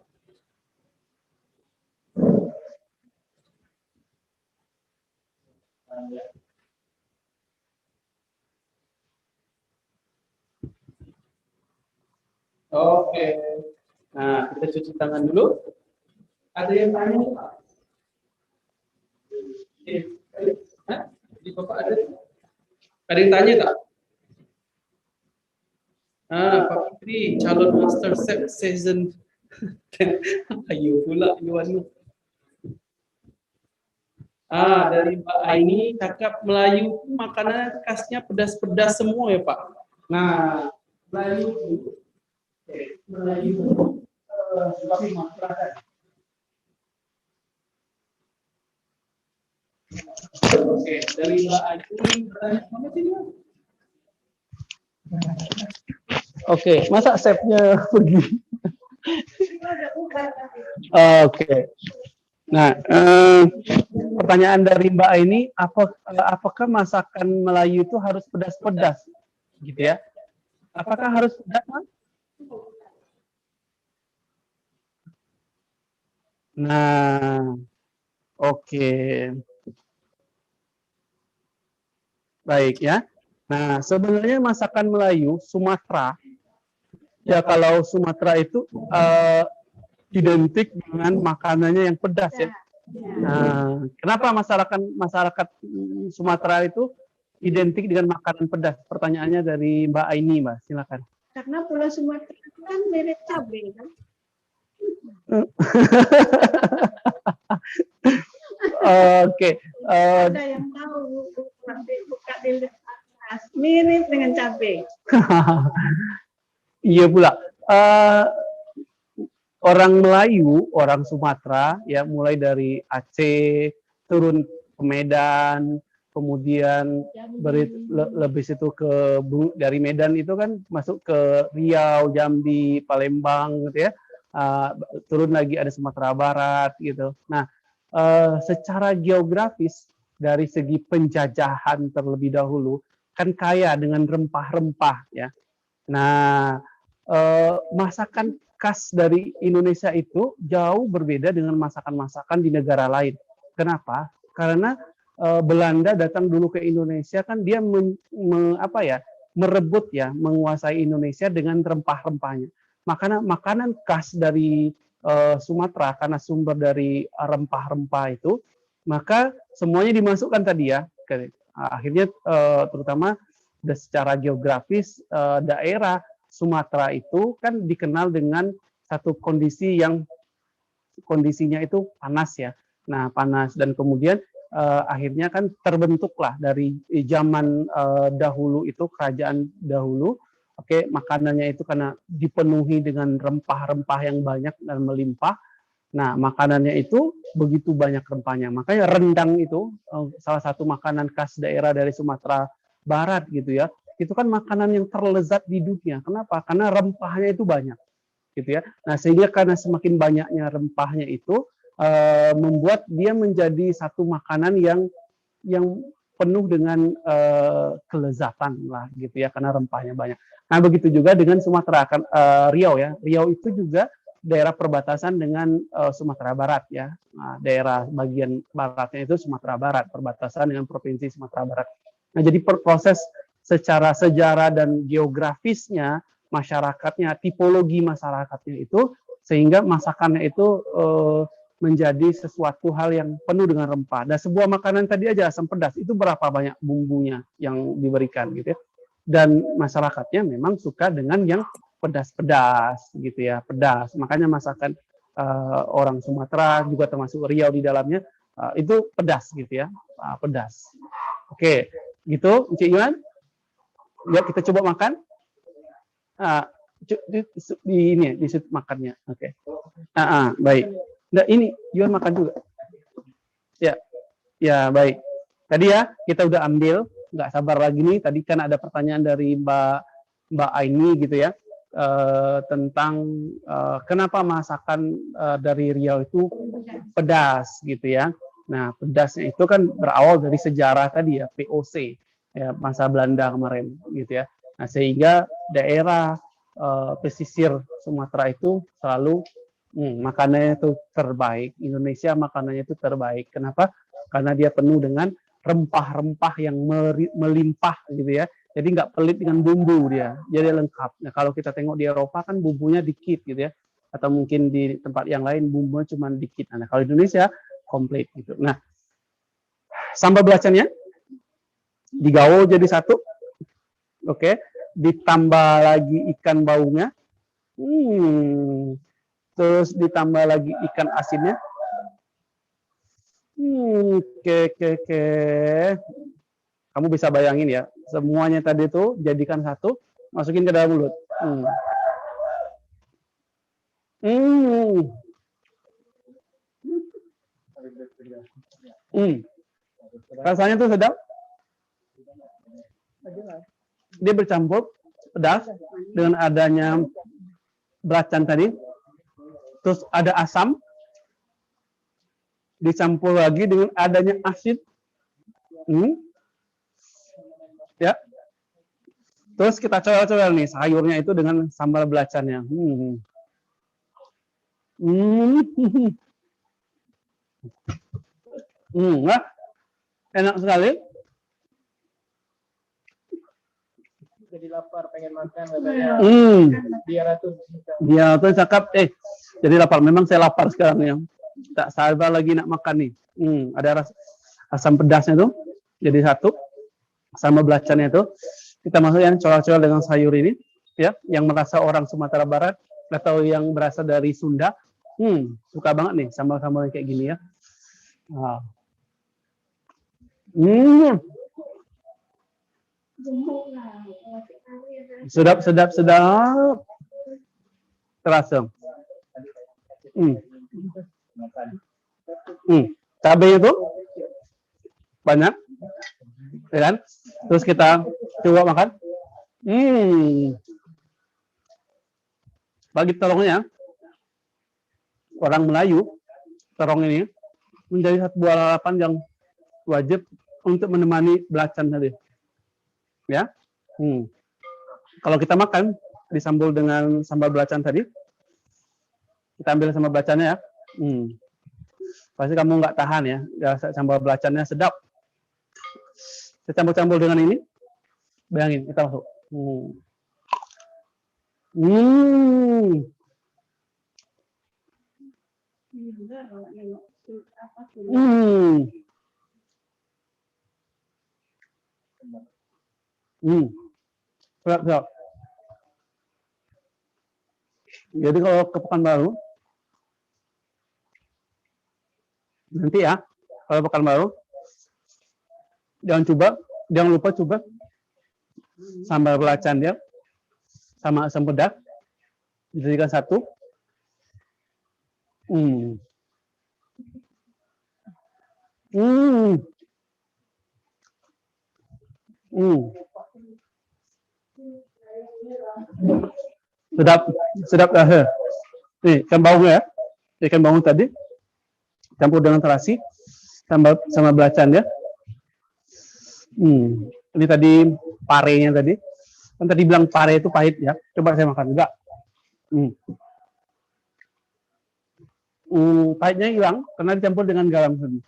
Oke. Nah, kita cuci tangan dulu. Ada yang tanya, Pak? Hah? Di Bapak ada? Ada yang tanya, tak? Pak Fitri, calon Master Chef Season. Ayo pula, Iwan. Dari Mbak Aini, cakap Melayu makanan khasnya pedas-pedas semua ya, Pak? Nah, Melayu tapi masyarakat. Oke, dari Mbak Aini bertanya apa sih? Oke, masa chefnya pergi? Oke. Nah, pertanyaan dari Mbak Aini, apakah masakan Melayu itu harus pedas-pedas, gitu ya? Apakah harus pedas? Nah, oke. Baik ya. Nah, sebenarnya masakan Melayu, Sumatera, ya kalau Sumatera itu identik dengan makanannya yang pedas ya. Nah, kenapa masyarakat Sumatera itu identik dengan makanan pedas? Pertanyaannya dari Mbak Aini, Mbak. Silakan. Karena Pulau Sumatera kan mirip cabai kan. Oke. Ada yang tahu buka di atas mirip dengan cabai. Iya pula. Orang Melayu, orang Sumatera, ya mulai dari Aceh, turun ke Medan, kemudian lebih situ dari Medan itu kan masuk ke Riau, Jambi, Palembang, gitu ya. Turun lagi ada Sumatera Barat, gitu. Nah, secara geografis dari segi penjajahan terlebih dahulu kan kaya dengan rempah-rempah, ya. Nah, masakan khas dari Indonesia itu jauh berbeda dengan masakan-masakan di negara lain. Kenapa? Karena Belanda datang dulu ke Indonesia kan dia merebut ya, menguasai Indonesia dengan rempah-rempahnya. Makanan khas dari Sumatera karena sumber dari rempah-rempah itu, maka semuanya dimasukkan tadi ya. Akhirnya terutama secara geografis daerah Sumatera itu kan dikenal dengan satu kondisi yang kondisinya itu panas ya. Nah, panas dan kemudian akhirnya kan terbentuklah dari zaman dahulu itu kerajaan dahulu. Oke, makanannya itu karena dipenuhi dengan rempah-rempah yang banyak dan melimpah. Nah, makanannya itu begitu banyak rempahnya. Makanya rendang itu salah satu makanan khas daerah dari Sumatera Barat gitu ya. Itu kan makanan yang terlezat di dunia. Kenapa? Karena rempahnya itu banyak, gitu ya. Nah, sehingga karena semakin banyaknya rempahnya itu membuat dia menjadi satu makanan yang penuh dengan kelezatan lah, gitu ya, karena rempahnya banyak. Nah, begitu juga dengan Sumatera, kan Riau ya. Riau itu juga daerah perbatasan dengan Sumatera Barat ya. Nah, daerah bagian baratnya itu Sumatera Barat, perbatasan dengan provinsi Sumatera Barat. Nah, jadi proses secara sejarah dan geografisnya, masyarakatnya, tipologi masyarakatnya itu, sehingga masakannya itu menjadi sesuatu hal yang penuh dengan rempah. Dan sebuah makanan tadi aja asam pedas, itu berapa banyak bumbunya yang diberikan gitu ya. Dan masyarakatnya memang suka dengan yang pedas-pedas gitu ya, pedas. Makanya masakan orang Sumatera juga termasuk Riau di dalamnya itu pedas gitu ya, pedas. Oke, gitu, Cik Yuan. Ya, kita coba makan. di ini ya, di situ makannya. Oke. Baik. Nah, ini Yuan makan juga. Ya. Ya, baik. Tadi ya kita udah ambil, nggak sabar lagi nih. Tadi kan ada pertanyaan dari Mbak Aini gitu ya, tentang kenapa masakan dari Riau itu pedas gitu ya. Nah, pedasnya itu kan berawal dari sejarah tadi ya, VOC ya, masa Belanda kemarin gitu ya. Nah, sehingga daerah pesisir Sumatera itu selalu makanannya itu terbaik. Indonesia makanannya itu terbaik. Kenapa? Karena dia penuh dengan rempah-rempah yang melimpah gitu ya. Jadi nggak pelit dengan bumbu dia, jadi lengkap. Nah, kalau kita tengok di Eropa kan bumbunya dikit gitu ya, atau mungkin di tempat yang lain bumbunya cuma dikit. Nah, kalau di Indonesia komplit gitu. Nah, sambal belacannya digaul jadi satu, oke. Ditambah lagi ikan baunya, terus ditambah lagi ikan asinnya. Oke. Kamu bisa bayangin ya, semuanya tadi itu jadikan satu, masukin ke dalam mulut. Rasanya tuh sedap. Dia bercampur pedas dengan adanya belacan tadi. Terus ada asam. Dicampur lagi dengan adanya asin. Ya. Terus kita coel-coel nih sayurnya itu dengan sambal belacannya. Nah, enak sekali. Jadi lapar, pengen makan katanya. Dia tuh cakap, jadi lapar. Memang saya lapar sekarang ya. Tak sabar lagi nak makan nih. Ada rasa asam pedasnya tuh jadi satu. Sama belacannya itu kita masukkan coel-coel dengan sayur ini ya, yang merasa orang Sumatera Barat atau yang berasal dari Sunda suka banget nih sambal-sambal kayak gini ya. Sedap terasa. Cabenya itu banyak ya kan? Terus kita coba makan. Bagi terongnya, orang Melayu, terong ini menjadi satu buah lalapan yang wajib untuk menemani belacan tadi. Ya. Kalau kita makan disambul dengan sambal belacan tadi, kita ambil sambal belacannya ya. Pasti kamu nggak tahan ya, sambal belacannya sedap. Kita campur-campur dengan ini, bayangin kita masuk. Sedap. Jadi kalau ke Pekanbaru, nanti ya, kalau Pekanbaru, jangan lupa coba sambal belacan dia sama asam pedas dijadikan satu. Sedap dah. Nih ikan baunya ya, ikan bau tadi campur dengan terasi sama belacan ya. Ini tadi parenya tadi. Kan tadi bilang pare itu pahit ya. Coba saya makan enggak. Pahitnya hilang karena dicampur dengan garam tadi.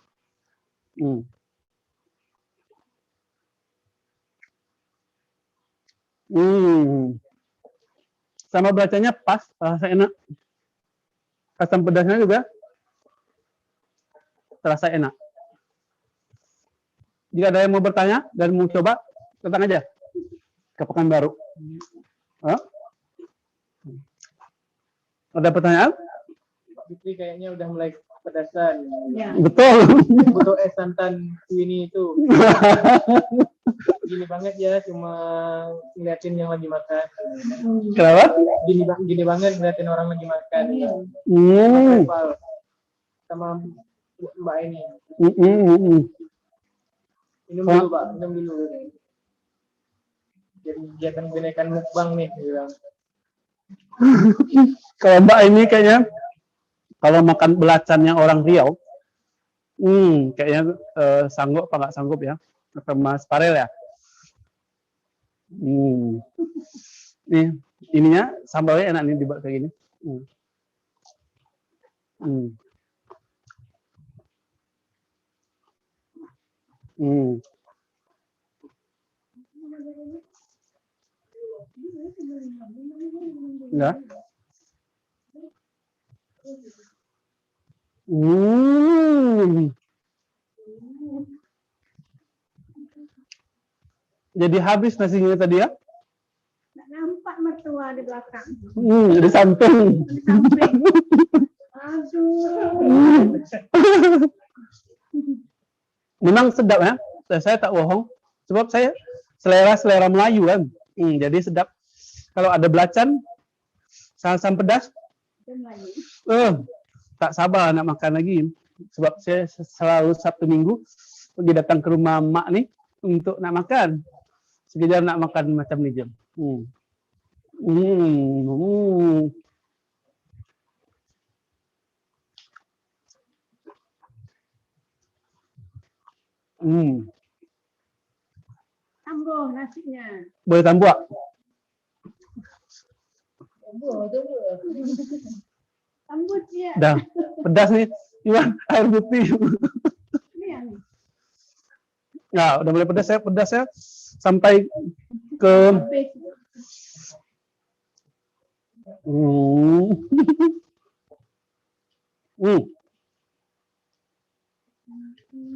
Sama belacannya pas, rasa enak. Asam pedasnya juga terasa enak. Jika ada yang mau bertanya dan mau coba, datang aja ke Pekanbaru. Ada pertanyaan? Fitri kayaknya udah mulai pedasan. Ya. Betul. Butuh es santan ini itu. Gini banget ya, cuma ngeliatin yang lagi makan. Kenapa? Gini banget ngeliatin orang lagi makan. Rival sama Mbak ini. Minum dulu Pak, minum dulu. Jadi kegiatan kebinekaan mukbang nih, bilang. Kalau Mbak ini kayaknya kalau makan belacan yang orang Riau, kayaknya sanggup apa nggak sanggup ya, sama Farel ya. Nih ininya sambalnya enak nih dibuat kayak gini. Ya. Jadi habis nasinya tadi ya? Nggak nampak mertua di belakang. Di samping. Di samping. Aduh. Memang sedap ya. Saya tak bohong. Sebab saya selera Melayu kan. Jadi sedap. Kalau ada belacan, asam pedas, tak sabar nak makan lagi. Sebab saya selalu Sabtu Minggu pergi datang ke rumah mak nih untuk nak makan. Sekedar nak makan macam ni je. Tambah nasinya. Boleh tambah? Tambah dia. Dah, pedas nih. Iwan, air putih. Nah, udah mulai pedas ya. Sampai ke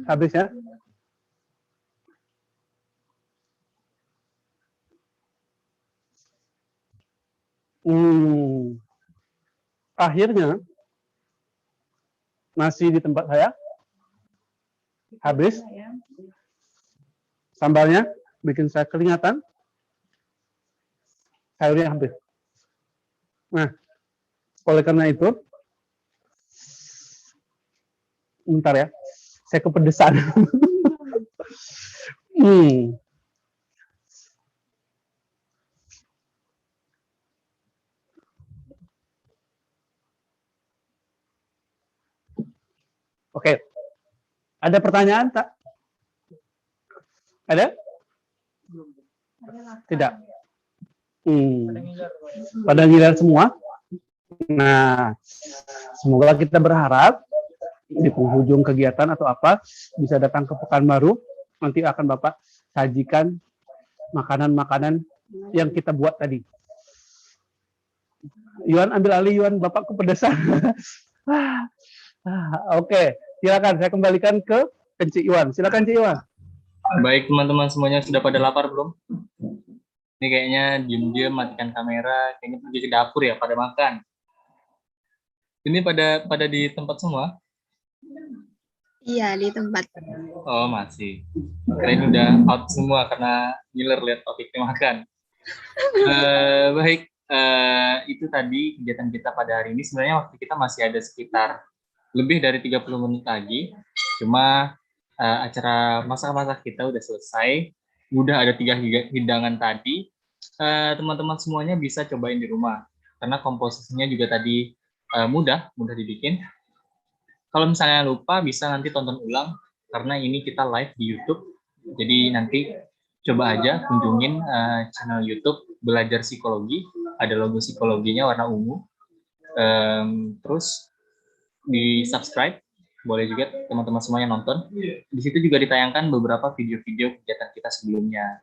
habis ya. Akhirnya nasi di tempat saya habis. Sambalnya bikin saya keringatan. Sayurnya habis. Nah, oleh karena itu, bentar ya, saya kepedesan. Oke, ada pertanyaan tak? Ada? Tidak. Pada ngiler semua. Nah, semoga kita berharap di penghujung kegiatan atau apa bisa datang ke Pekanbaru. Nanti akan Bapak sajikan makanan-makanan yang kita buat tadi. Yuan ambil alih, Yuan, Bapak kepedesan. Oke, silakan saya kembalikan ke Cik Iwan. Silakan Cik Iwan. Baik teman-teman semuanya, sudah pada lapar belum? Ini kayaknya diam-diam matikan kamera, kayaknya pergi ke dapur ya pada makan. Ini pada di tempat semua? Iya, di tempat. Oh, masih. Keren udah out semua karena ngiler lihat topiknya makan. Baik, itu tadi kegiatan kita pada hari ini. Sebenarnya waktu kita masih ada sekitar lebih dari 30 menit lagi. Cuma acara masak-masak kita udah selesai. Udah ada 3 hidangan tadi. Teman-teman semuanya bisa cobain di rumah. Karena komposisinya juga tadi mudah dibikin. Kalau misalnya lupa, bisa nanti tonton ulang. Karena ini kita live di YouTube. Jadi nanti coba aja kunjungin channel YouTube Belajar Psikologi. Ada logo psikologinya warna ungu. Terus di subscribe. Boleh juga teman-teman semuanya nonton. Di situ juga ditayangkan beberapa video-video kegiatan kita sebelumnya.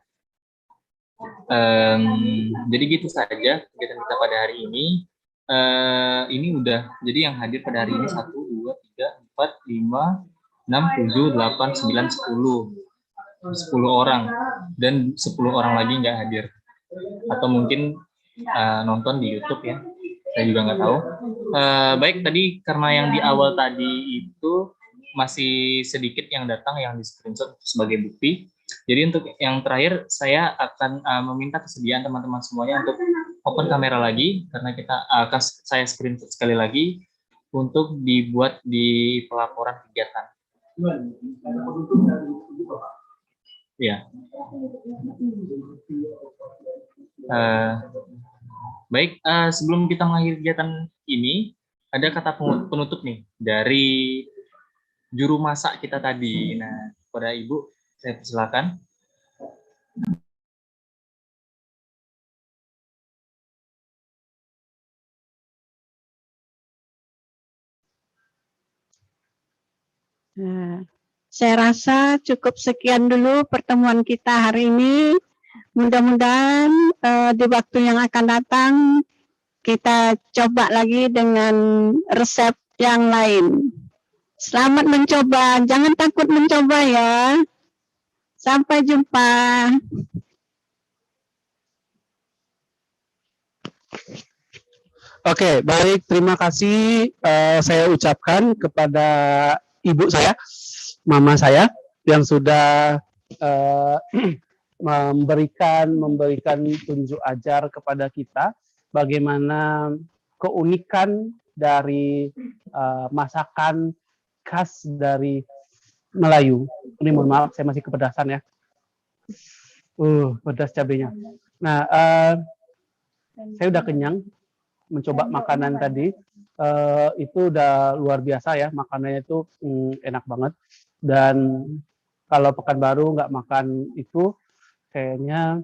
Jadi gitu saja kegiatan kita pada hari ini. Ini udah, jadi yang hadir pada hari ini 1, 2, 3, 4, 5, 6, 7, 8, 9, 10 orang. Dan 10 orang lagi nggak hadir. Atau mungkin nonton di YouTube ya. Saya juga nggak tahu. Baik, tadi karena yang di awal tadi itu masih sedikit yang datang yang di screenshot sebagai bukti. Jadi untuk yang terakhir, saya akan meminta kesediaan teman-teman semuanya untuk open kamera lagi, karena kita akan saya screenshot sekali lagi untuk dibuat di pelaporan kegiatan. Ya. Baik, sebelum kita mengakhiri kegiatan ini, ada kata penutup nih dari juru masak kita tadi. Nah, kepada Ibu, saya persilakan. Nah, saya rasa cukup sekian dulu pertemuan kita hari ini. Mudah-mudahan di waktu yang akan datang kita coba lagi dengan resep yang lain. Selamat mencoba, jangan takut mencoba ya. Sampai jumpa. Oke, baik. Terima kasih saya ucapkan kepada ibu saya, mama saya, yang sudah memberikan tunjuk ajar kepada kita bagaimana keunikan dari masakan khas dari Melayu. Ini mohon maaf, saya masih kepedasan ya. Pedas cabenya. Nah, saya udah kenyang mencoba makanan tadi. Itu udah luar biasa ya, makanannya itu enak banget. Dan kalau Pekanbaru nggak makan itu, kayaknya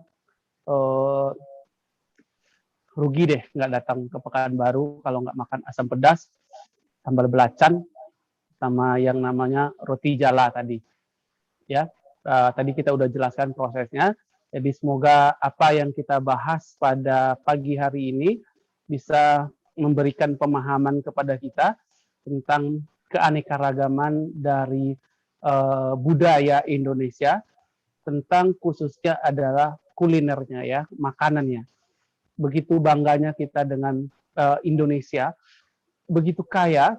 rugi deh nggak datang ke Pekanbaru kalau nggak makan asam pedas, sambal belacan, sama yang namanya roti jala tadi. Ya, tadi kita udah jelaskan prosesnya. Jadi semoga apa yang kita bahas pada pagi hari ini bisa memberikan pemahaman kepada kita tentang keanekaragaman dari budaya Indonesia, tentang khususnya adalah kulinernya ya, makanannya. Begitu bangganya kita dengan Indonesia, begitu kaya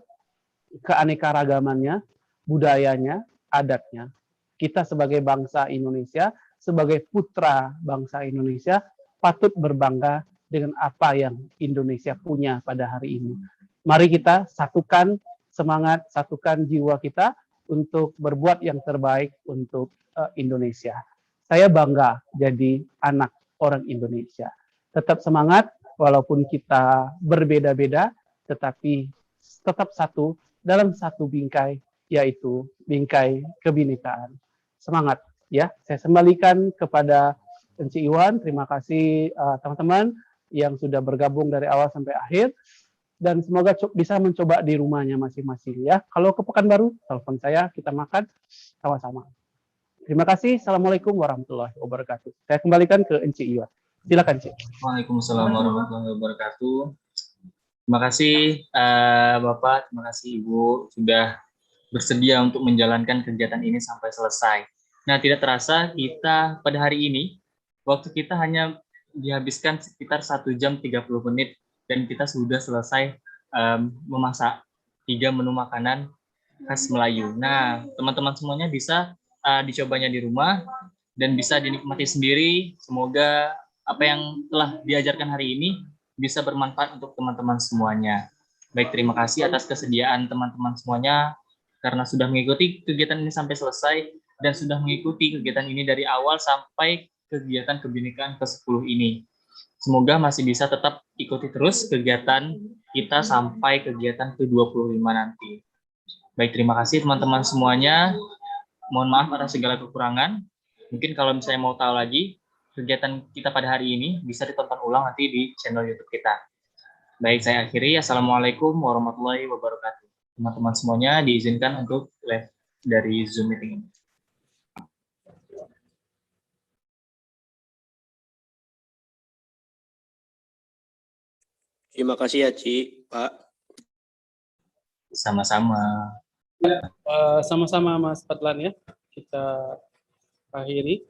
keanekaragamannya, budayanya, adatnya. Kita sebagai bangsa Indonesia, sebagai putra bangsa Indonesia, patut berbangga dengan apa yang Indonesia punya pada hari ini. Mari kita satukan semangat, satukan jiwa kita untuk berbuat yang terbaik untuk Indonesia. Saya bangga jadi anak orang Indonesia. Tetap semangat, walaupun kita berbeda-beda, tetapi tetap satu dalam satu bingkai, yaitu bingkai kebinekaan. Semangat ya. Saya kembalikan kepada Enci Iwan. Terima kasih teman-teman yang sudah bergabung dari awal sampai akhir, dan semoga bisa mencoba di rumahnya masing-masing ya. Kalau ke Pekanbaru, telepon saya, kita makan sama-sama. Terima kasih. Assalamualaikum warahmatullahi wabarakatuh. Saya kembalikan ke Enci Iwan. Silakan, Cik. Waalaikumsalam warahmatullahi wabarakatuh. Terima kasih Bapak, terima kasih Ibu sudah bersedia untuk menjalankan kegiatan ini sampai selesai. Nah, tidak terasa kita pada hari ini, waktu kita hanya dihabiskan sekitar 1 jam 30 menit, dan kita sudah selesai memasak 3 menu makanan khas Melayu. Nah, teman-teman semuanya bisa dicobanya di rumah, dan bisa dinikmati sendiri. Semoga apa yang telah diajarkan hari ini bisa bermanfaat untuk teman-teman semuanya. Baik, terima kasih atas kesediaan teman-teman semuanya karena sudah mengikuti kegiatan ini sampai selesai dan sudah mengikuti kegiatan ini dari awal sampai kegiatan kebinekaan ke-10 ini. Semoga masih bisa tetap ikuti terus kegiatan kita sampai kegiatan ke-25 nanti. Baik, terima kasih teman-teman semuanya. Mohon maaf atas segala kekurangan. Mungkin kalau misalnya mau tahu lagi, kegiatan kita pada hari ini bisa ditonton ulang nanti di channel YouTube kita. Baik, saya akhiri. Assalamualaikum warahmatullahi wabarakatuh. Teman-teman semuanya diizinkan untuk live dari Zoom meeting ini. Terima kasih ya, Ci, Pak. Sama-sama. Sama-sama Mas Fadlan ya. Kita akhiri.